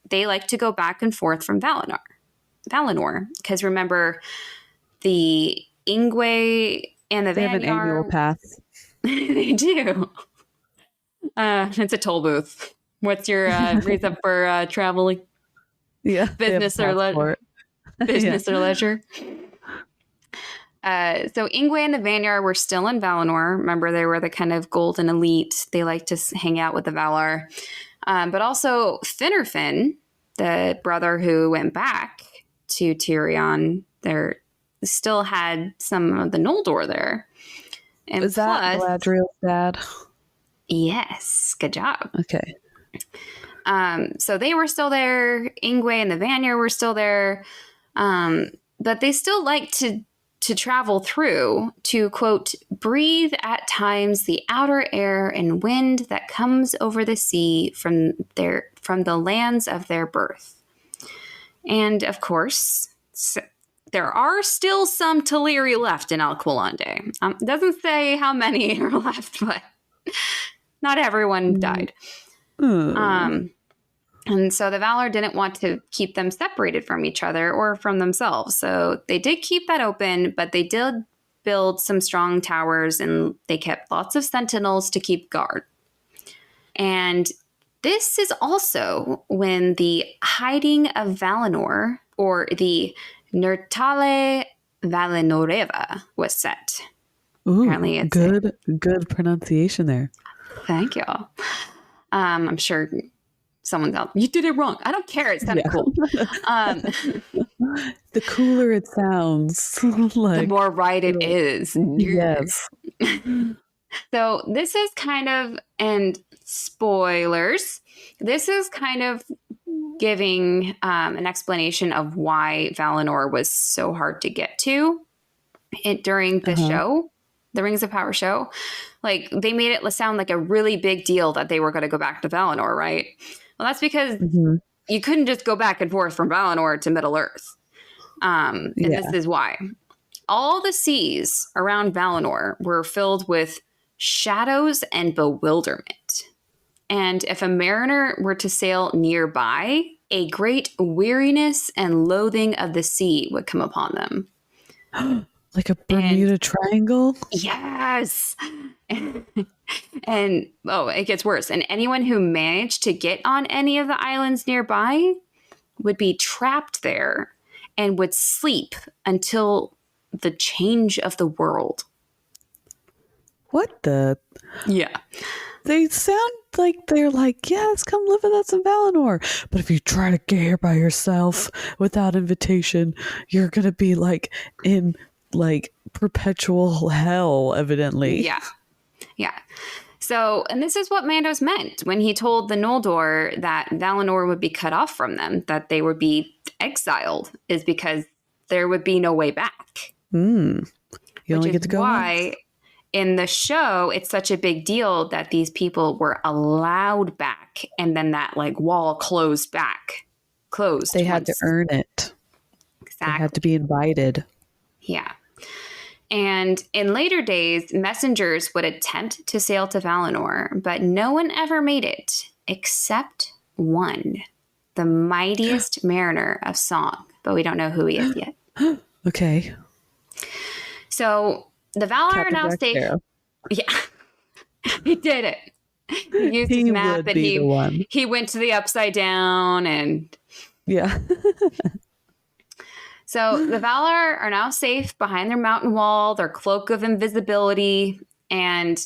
They like to go back and forth from Valinor, because remember, the Ingwe and the Vanyar... They have an annual pass. They do. It's a toll booth. What's your reason for traveling? Yeah, Business or leisure. Business or leisure. So Ingwe and the Vanyar were still in Valinor. Remember, they were the kind of golden elite. They like to hang out with the Valar. But also Finarfin, the brother who went back to Tirion, there still had some of the Noldor there. And is that Galadriel's dad? Yes. Good job. Okay. So they were still there. Ingwe and the Vanyar were still there. But they still liked to travel through to, quote, breathe at times the outer air and wind that comes over the sea from the lands of their birth. And of course, there are still some Teleri left in Alqualande. Doesn't say how many are left, but not everyone died. And so the Valar didn't want to keep them separated from each other or from themselves. So they did keep that open, but they did build some strong towers and they kept lots of sentinels to keep guard. And This is also when the hiding of Valinor, or the Nurtale Valinoreva, was set. Ooh, good pronunciation there. Thank you. I'm sure someone's out. You did it wrong. I don't care. It sounded cool. The cooler it sounds, The more right it is. Yes. So this is kind of, and spoilers, this is kind of giving an explanation of why Valinor was so hard to get to during the show, the Rings of Power show. Like, they made it sound like a really big deal that they were going to go back to Valinor, right? Well, that's because you couldn't just go back and forth from Valinor to Middle Earth. And this is why. All the seas around Valinor were filled with shadows and bewilderment. And if a mariner were to sail nearby, a great weariness and loathing of the sea would come upon them. Like a Bermuda Triangle? Yes. And it gets worse. And anyone who managed to get on any of the islands nearby would be trapped there and would sleep until the change of the world. What the? Yeah. They sound like they're like, yes, come live with us in Valinor. But if you try to get here by yourself without invitation, you're going to be like in like perpetual hell, evidently. Yeah. Yeah. So, and this is what Mandos meant when he told the Noldor that Valinor would be cut off from them, that they would be exiled, is because there would be no way back. You only get to go why once. In the show, it's such a big deal that these people were allowed back, and then that like wall closed. They had to earn it. Exactly. They had to be invited. Yeah. And in later days, messengers would attempt to sail to Valinor, but no one ever made it except one, the mightiest mariner of song. But we don't know who he is yet. Okay. So the Valar are now safe. Yeah. He did it. He used his map and he went to the upside down and yeah. So the Valar are now safe behind their mountain wall, their cloak of invisibility, and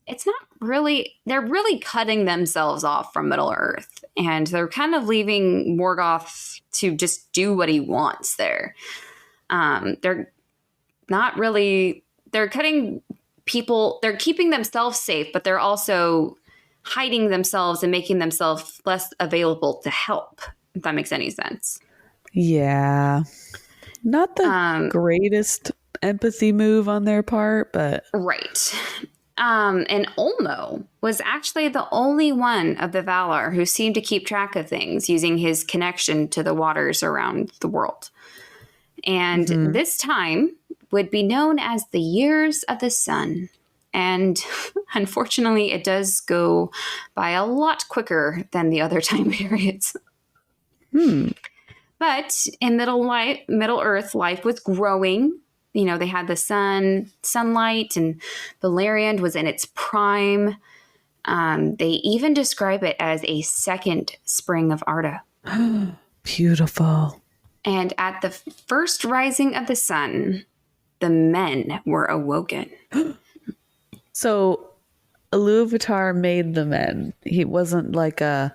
it's not really, they're really cutting themselves off from Middle Earth, and they're kind of leaving Morgoth to just do what he wants there. They're not really, they're cutting people, they're keeping themselves safe, but they're also hiding themselves and making themselves less available to help, if that makes any sense. Yeah. Not the greatest empathy move on their part, but... Right. And Olmo was actually the only one of the Valar who seemed to keep track of things using his connection to the waters around the world. And this time would be known as the Years of the Sun. And unfortunately, it does go by a lot quicker than the other time periods. But in Middle Earth, life was growing. You know, they had the sunlight, and Beleriand was in its prime. They even describe it as a second spring of Arda. Beautiful. And at the first rising of the sun, the men were awoken. So Iluvatar made the men. He wasn't like a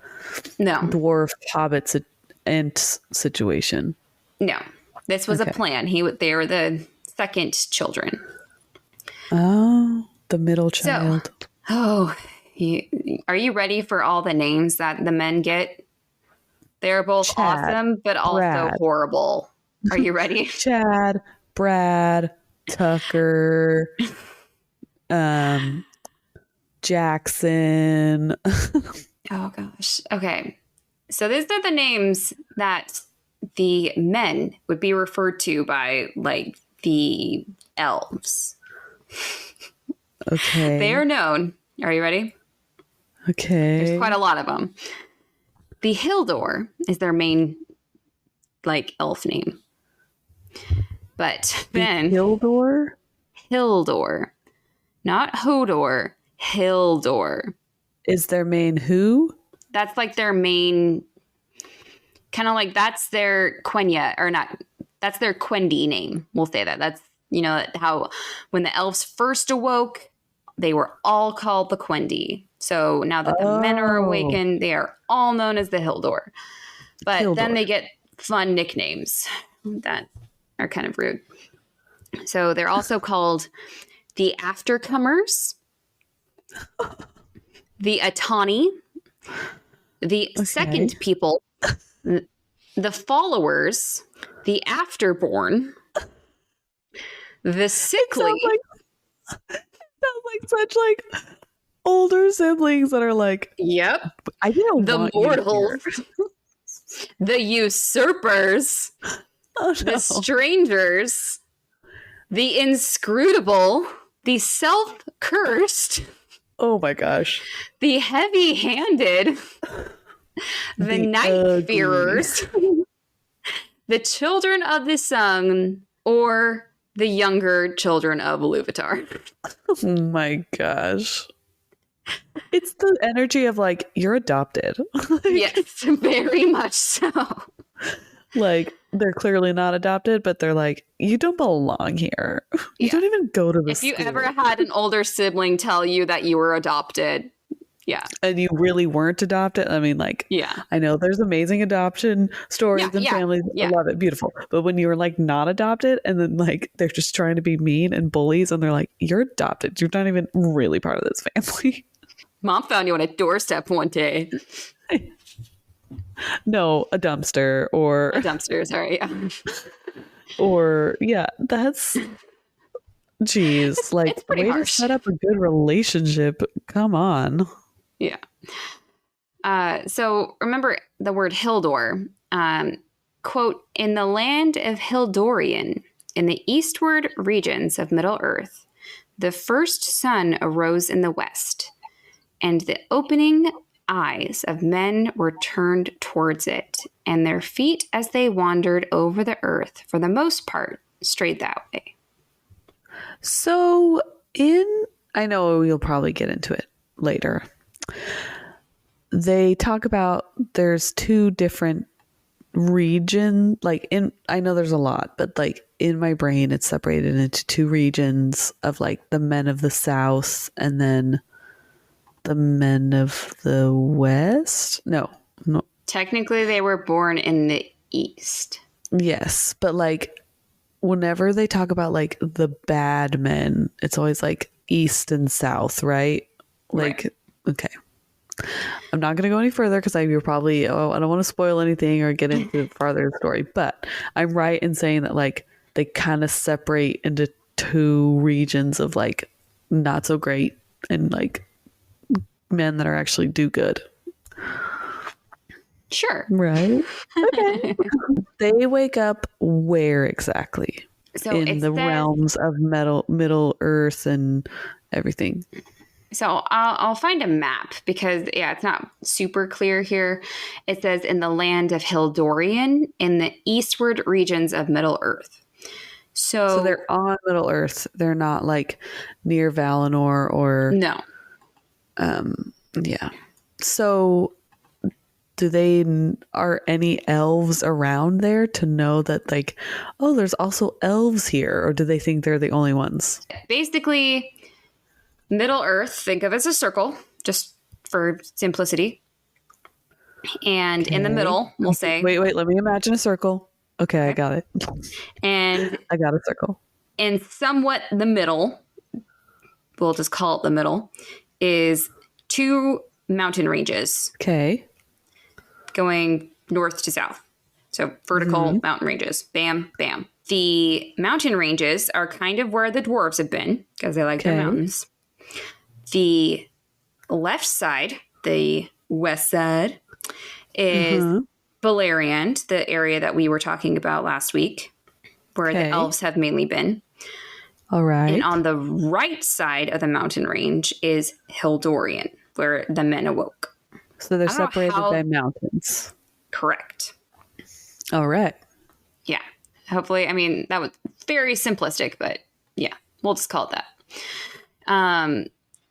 dwarf hobbit ant situation. No, this was a plan. They were the second children. Oh, the middle child. So, are you ready for all the names that the men get? They're both awesome, but also horrible. Are you ready? Chad, Brad, Tucker, Jackson. Oh gosh. Okay. So these are the names that the men would be referred to by like the elves. Okay. They are known. Are you ready? Okay. There's quite a lot of them. The Hildor is their main like elf name. But then Hildor? Hildor. Not Hodor. Hildor. Is their main who? That's like their main, kind of like that's their Quenya, or not, that's their Quendi name. We'll say that. That's, how when the elves first awoke, they were all called the Quendi. So now that the men are Oh, awakened, they are all known as the Hildor. But then Hildor. they get fun nicknames that are kind of rude. So they're also called the Aftercomers, the Atani, the Okay. Second People, the Followers, the Afterborn, the It sounds Sickly. like such like older siblings that are like, Yep. I didn't The want you here. Mortals, the Usurpers, Oh the no. Strangers, the Inscrutable, the Self-Cursed, Oh my gosh. the Heavy-Handed, the The ugly. Night-Fearers, the Children of the Sun, or the younger children of Iluvatar. Oh my gosh. It's the energy of like, you're adopted. Yes, very much so. Like they're clearly not adopted, but they're like, you don't belong here. You Yeah. don't even go to the If you school. ever had an older sibling tell you that you were adopted, yeah. And you really weren't adopted. I mean, like, Yeah. I know there's amazing adoption stories Yeah. and Yeah. families. I Yeah. love it. Beautiful. But when you were like not adopted and then like they're just trying to be mean and bullies and they're like, you're adopted. You're not even really part of this family. Mom found you on a doorstep one day. No, a dumpster or A dumpster, sorry. Yeah. yeah, that's geez, like It's pretty way to harsh. set up a good relationship. Come on. Yeah. So remember the word Hildor. Quote, in the land of Hildorian, in the eastward regions of Middle Earth, the first sun arose in the west, and the opening eyes of men were turned towards it, and their feet as they wandered over the earth, for the most part, strayed that way. So I know you'll probably get into it later. They talk about there's two different I know there's a lot, but like in my brain it's separated into two regions of like the men of the south and then the men of the west. No. Technically, they were born in the east. Yes, but like whenever they talk about like the bad men, it's always like east and south, right? Like, Right. okay. I'm not going to go any further because you're probably, I don't want to spoil anything or get into farther story, but I'm right in saying that like they kind of separate into two regions of like not so great and like men that are actually do good. Sure. Right. Okay. They wake up where exactly? So In it the says, realms of Middle Earth and everything. so I'll find a map because, yeah, it's not super clear here. It says in the land of Hildorian in the eastward regions of Middle Earth. So they're on Middle Earth. They're not like near Valinor or No. yeah. So are any elves around there to know that like, oh, there's also elves here, or do they think they're the only ones? Basically, Middle Earth, think of as a circle, just for simplicity. And in the Okay. middle, we'll say, Wait, let me imagine a circle. Okay, I got it. and I got a circle. in somewhat the middle, we'll just call it the middle, is two mountain ranges Okay. going north to south. So vertical mountain ranges. Bam, bam. The mountain ranges are kind of where the dwarves have been because they like their Okay. mountains. The left side, the west side, is Beleriand, the area that we were talking about last week, where the Okay. elves have mainly been. All right. And on the right side of the mountain range is Hildorian, where the men awoke. So they're I don't know separated how- by mountains. Correct. All right. Yeah. Hopefully, I mean, that was very simplistic, but yeah, we'll just call it that.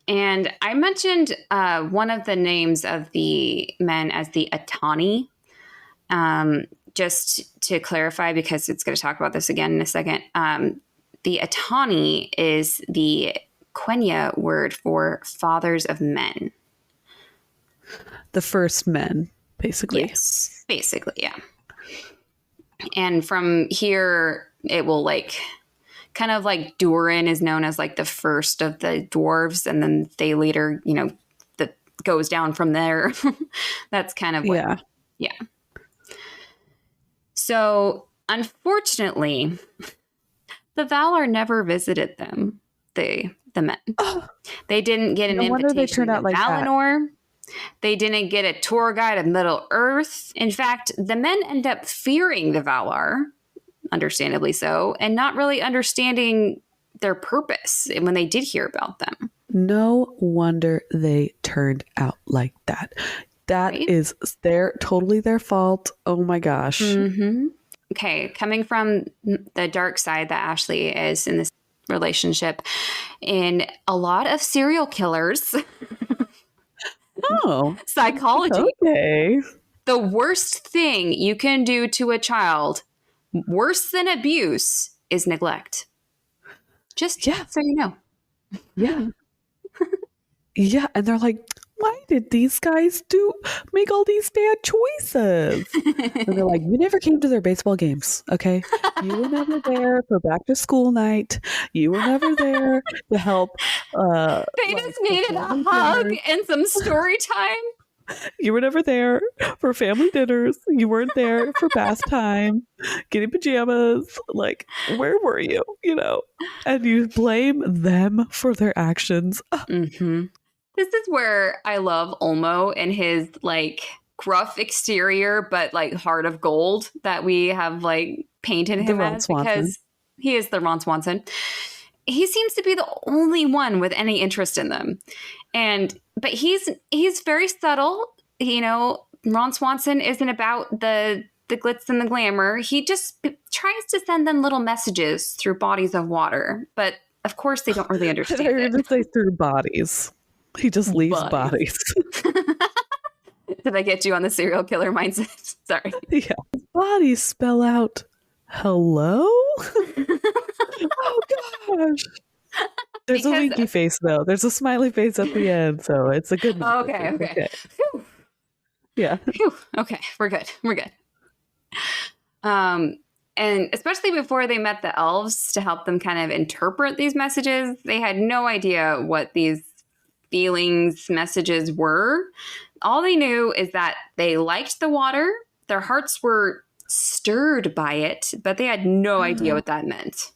And I mentioned one of the names of the men as the Atani, just to clarify, because it's going to talk about this again in a second. The Atani is the Quenya word for fathers of men. The first men, basically. Yes, basically, yeah. And from here, it will like kind of like Durin is known as like the first of the dwarves, and then they later, that goes down from there. That's kind of what, yeah. So unfortunately, the Valar never visited them, the men. They didn't get an invitation to Valinor. They didn't get a tour guide of Middle Earth. In fact, the men end up fearing the Valar, understandably so, and not really understanding their purpose when they did hear about them. No wonder they turned out like that. That right? is totally their fault. Oh my gosh. Mm-hmm. Okay, coming from the dark side that Ashley is in this relationship, in a lot of serial killers. Psychology. Okay. The worst thing you can do to a child, worse than abuse, is neglect. Just so you know. Yeah. Yeah, and they're like, why did these guys make all these bad choices? And they're like, you never came to their baseball games, okay? You were never there for back to school night. You were never there to help. They just needed a hug and some story time. You were never there for family dinners. You weren't there for bath time, getting pajamas. Like, where were you? And you blame them for their actions. Mm-hmm. This is where I love Olmo and his like gruff exterior, but like heart of gold that we have like painted him as, because he is the Ron Swanson. He seems to be the only one with any interest in them. But he's very subtle. Ron Swanson isn't about the glitz and the glamour. He just tries to send them little messages through bodies of water. But of course they don't really understand it. I would say through bodies. He just leaves bodies. Did I get you on the serial killer mindset? Sorry. Yeah. Bodies spell out hello? Oh gosh. There's a winky face though. There's a smiley face at the end, so it's a good message. Okay. Yeah. Whew. Okay, we're good. And especially before they met the elves to help them kind of interpret these messages, they had no idea what these feelings messages were. All they knew is that they liked the water, their hearts were stirred by it, but they had no idea what that meant.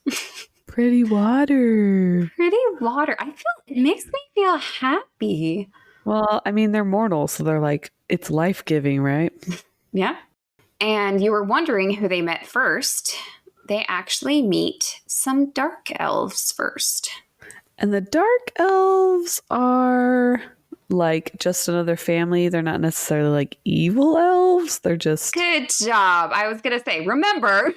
Pretty water. I feel it makes me feel happy. Well, I mean, they're mortal, so they're like, it's life-giving, right? Yeah. And you were wondering who they met first. They actually meet some dark elves first. And the dark elves are like just another family. They're not necessarily like evil elves. They're just... Good job. I was going to say, remember,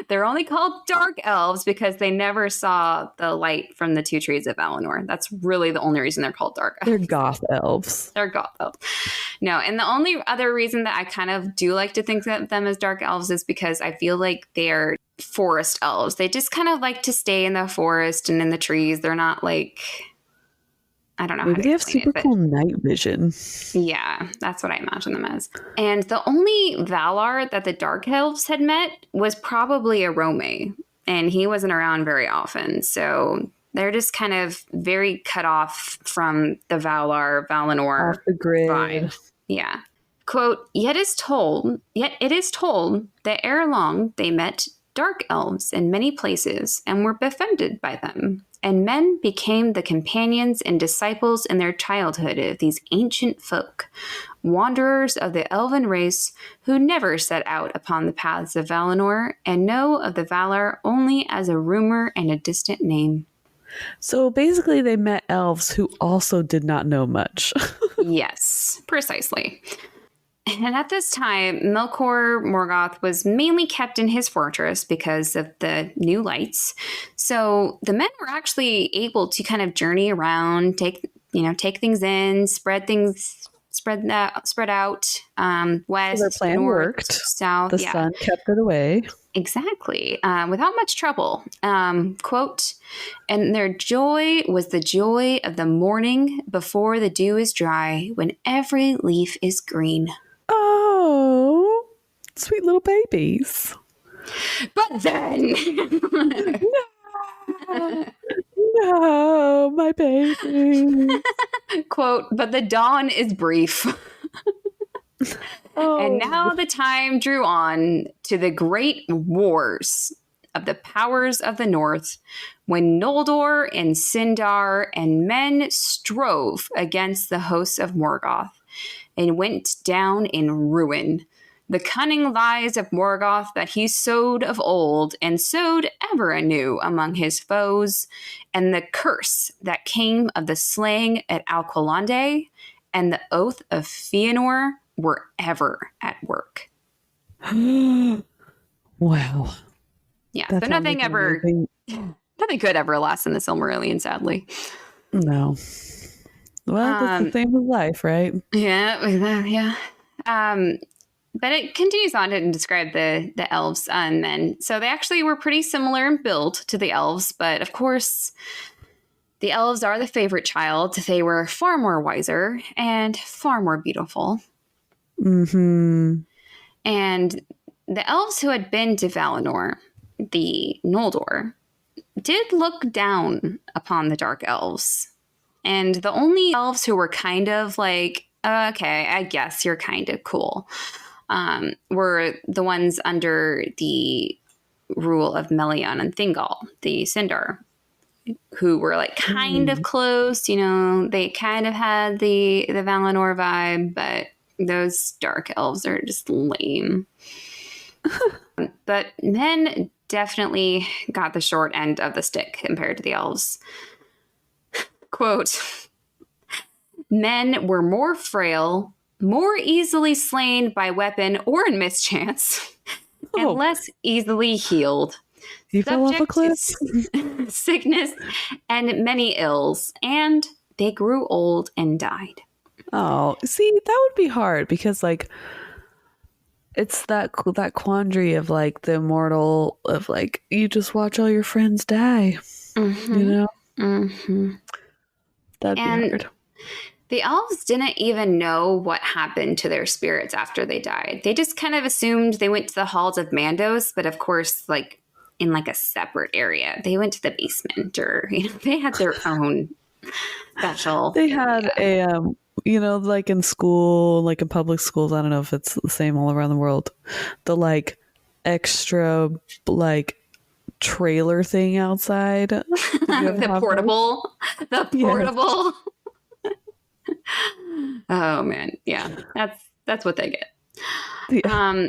they're only called dark elves because they never saw the light from the two trees of Valinor. That's really the only reason they're called dark elves. They're goth elves. They're goth elves. No, and the only other reason that I kind of do like to think of them as dark elves is because I feel like they're forest elves. They just kind of like to stay in the forest and in the trees. They're not like... I don't know. Maybe they have super cool night vision. Yeah, that's what I imagine them as. And the only Valar that the Dark Elves had met was probably Arome, and he wasn't around very often. So they're just kind of very cut off from the Valinor off the grid vibe. Yeah. Quote, yet it is told that ere long they met dark elves in many places and were befriended by them. And men became the companions and disciples in their childhood of these ancient folk, wanderers of the elven race who never set out upon the paths of Valinor and know of the Valar only as a rumor and a distant name. So basically they met elves who also did not know much. Yes, precisely. And at this time, Melkor Morgoth was mainly kept in his fortress because of the new lights. So the men were actually able to kind of journey around, take things in, spread out, So their west, plan north, worked. south. The Yeah, sun kept it away. exactly, without much trouble. Quote, and their joy was the joy of the morning before the dew is dry, when every leaf is green. Oh, sweet little babies. But then, No, no, my baby. quote, but the dawn is brief. And Oh, now the time drew on to the great wars of the powers of the north, when Noldor and Sindar and men strove against the hosts of Morgoth and went down in ruin. The cunning lies of Morgoth that he sowed of old and sowed ever anew among his foes, and the curse that came of the slaying at Alqualande and the oath of Fëanor were ever at work. wow. Yeah, That so sounds nothing like an ever, amazing. nothing good ever lasts in the Silmarillion, sadly. No. Well, that's the same with life, right? Yeah. Um, but it continues on to describe the elves and men. So they actually were pretty similar in build to the elves, but of course, the elves are the favorite child. They were far more wiser and far more beautiful. Mm-hmm. And the elves who had been to Valinor, the Noldor, did look down upon the dark elves. And the only elves who were kind of like, okay, I guess you're kind of cool, were the ones under the rule of Melion and Thingol, the Sindar, who were like kind of close. They kind of had the Valinor vibe, but those dark elves are just lame. But men definitely got the short end of the stick compared to the elves. Quote, men were more frail, more easily slain by weapon or in mischance, and less easily healed. He fell off a Subject cliff. to sickness and many ills, and they grew old and died. Oh, see, that would be hard because, like, it's that quandary of like the immortal of like you just watch all your friends die. Mm-hmm. You know, Mm-hmm. that'd be hard. The elves didn't even know what happened to their spirits after they died. They just kind of assumed they went to the halls of Mandos, but of course, like in like a separate area. They went to the basement, or they had their own special. They had like in school, like in public schools. I don't know if it's the same all around the world. The like extra like trailer thing outside. the portable. Oh man, yeah, that's what they get. Yeah.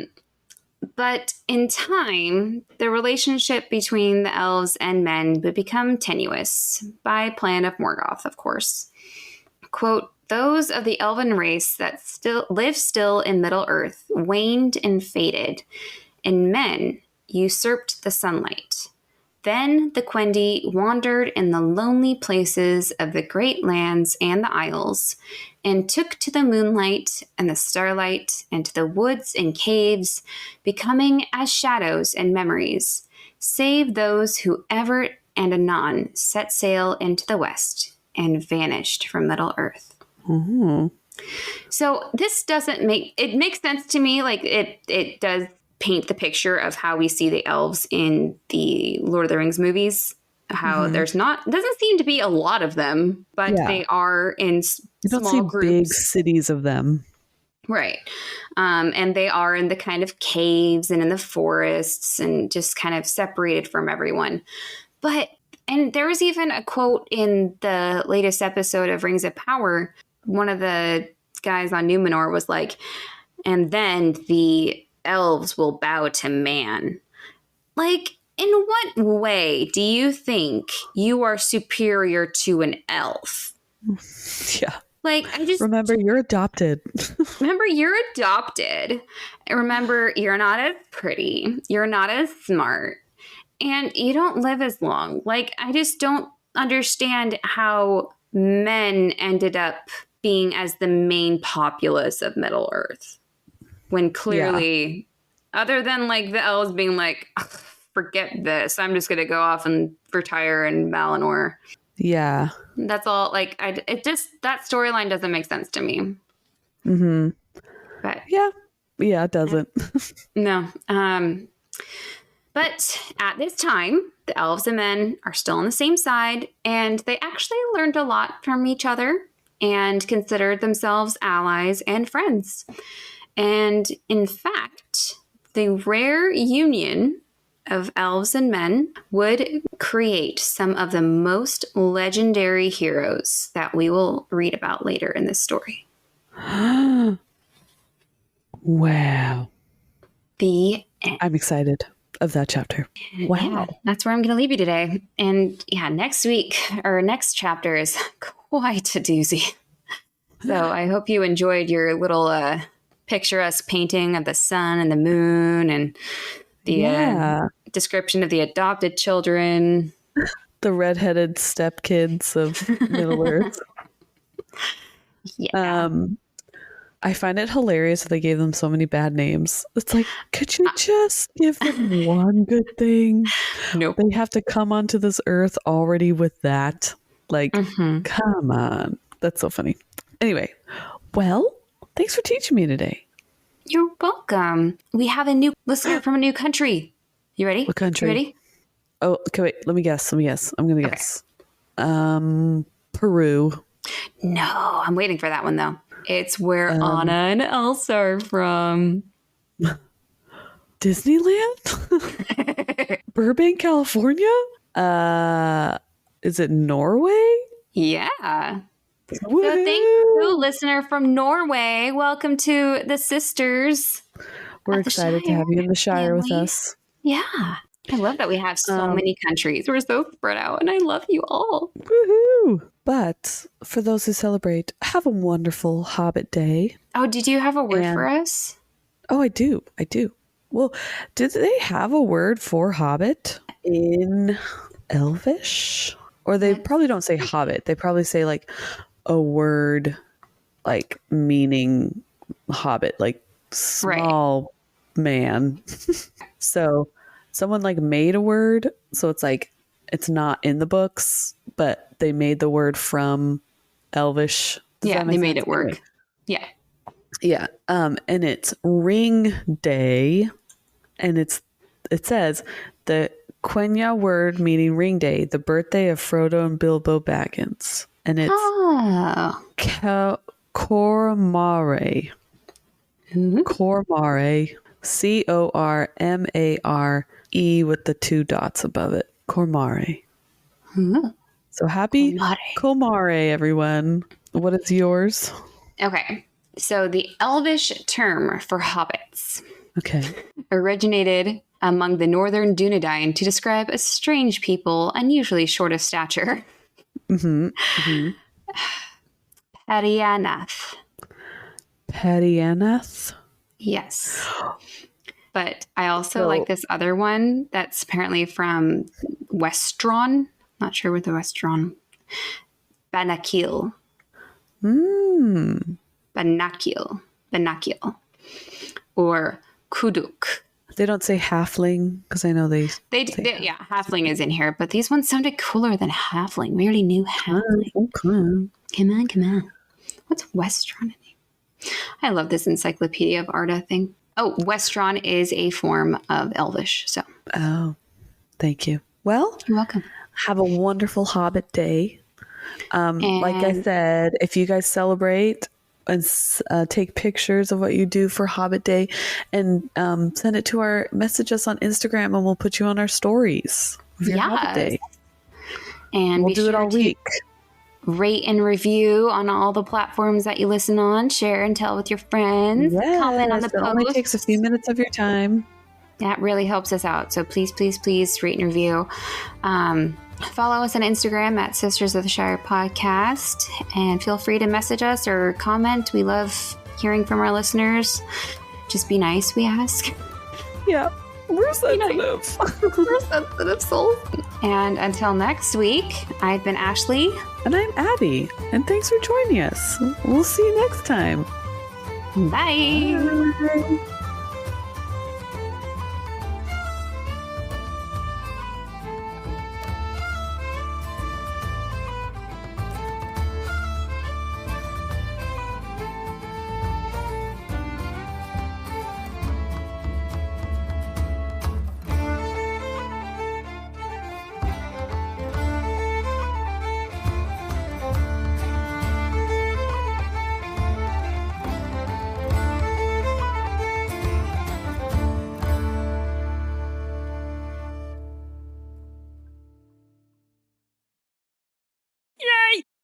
But in time, the relationship between the elves and men would become tenuous by plan of Morgoth, of course. Quote, those of the elven race that still live in Middle Earth waned and faded, and men usurped the sunlight. Then the Quendi wandered in the lonely places of the great lands and the isles, and took to the moonlight and the starlight and to the woods and caves, becoming as shadows and memories, save those who ever and anon set sail into the west and vanished from Middle Earth. Mm-hmm. So this it makes sense to me. Like it does paint the picture of how we see the elves in the Lord of the Rings movies. How doesn't seem to be a lot of them, but they are in you don't small see groups. Big cities of them. Right. And they are in the kind of caves and in the forests and just kind of separated from everyone. And there was even a quote in the latest episode of Rings of Power. One of the guys on Numenor was like, and then the elves will bow to man. Like, in what way do you think you are superior to an elf? Yeah. Like, I just Remember, you're adopted. remember you're adopted. And remember, you're not as pretty. You're not as smart. And you don't live as long. Like, I just don't understand how men ended up being as the main populace of Middle Earth. When clearly, other than like the elves being like, forget this, I'm just going to go off and retire in Valinor. Yeah. That's all. Like, that storyline doesn't make sense to me. Mm-hmm. But yeah, it doesn't. No. But at this time, the elves and men are still on the same side, and they actually learned a lot from each other and considered themselves allies and friends. And in fact, the rare union of elves and men would create some of the most legendary heroes that we will read about later in this story. Wow. The end. I'm excited of that chapter. Wow. Yeah, that's where I'm going to leave you today. And yeah, next week, or next chapter is quite a doozy. So I hope you enjoyed your little picturesque painting of the sun and the moon and the description of the adopted children. The redheaded stepkids of Middle Earth. Yeah. I find it hilarious that they gave them so many bad names. It's like, could you just give them one good thing? Nope. They have to come onto this earth already with that. Like, come on. That's so funny. Anyway, well, thanks for teaching me today. You're welcome. We have a new listener from a new country. You ready? What country? You ready? Oh, okay, wait. Let me guess. I'm going to guess. Peru. No, I'm waiting for that one, though. It's where Anna and Elsa are from. Disneyland? Burbank, California? Is it Norway? Yeah. Woo-hoo! So thank you, listener from Norway. Welcome to the sisters. We're excited to have you in the Shire with us. Yeah. I love that we have so many countries. We're so spread out, and I love you all. Woohoo! But for those who celebrate, have a wonderful Hobbit day. Oh, did you have a word for us? Oh, I do. Well, did they have a word for Hobbit in Elvish? Or they probably don't say Hobbit. They probably say like a word like meaning Hobbit, like small man. So someone like made a word. So it's like, it's not in the books, but they made the word from Elvish. Yeah, they made it work. Anyway. Yeah. Yeah. And it's Ring Day. And it says the Quenya word meaning Ring Day, the birthday of Frodo and Bilbo Baggins. And it's Cormare. Cormare. Cormare with the 2 dots above it. Cormare. So happy Cormare, everyone. What is yours? Okay. So the Elvish term for hobbits originated among the northern Dunedain to describe a strange people, unusually short of stature. Perianath. Perianath? Yes. But I also like this other one that's apparently from Westron. Not sure what the Westron. Banakil. Banakil. Or Kuduk. They don't say halfling because I know they yeah, halfling is in here, but these ones sounded cooler than halfling. We already knew halfling. Come on. What's Westron in here? I love this Encyclopedia of Arda thing. Oh, Westron is a form of Elvish. So. Oh, thank you. Well, you're welcome. Have a wonderful Hobbit day. Like I said, if you guys celebrate and take pictures of what you do for Hobbit Day and send it to message us on Instagram and we'll put you on our stories of your Hobbit Day. And we'll do it all week. Rate and review on all the platforms that you listen on. Share and tell with your friends. Yes, comment on the post. It only takes a few minutes of your time. That really helps us out. So please, please, please rate and review. Follow us on Instagram at Sisters of the Shire Podcast, and feel free to message us or comment. We love hearing from our listeners. Just be nice, we ask. Yeah, we're sensitive. We're sensitive souls. And until next week, I've been Ashley. And I'm Abby. And thanks for joining us. We'll see you next time. Bye. Bye.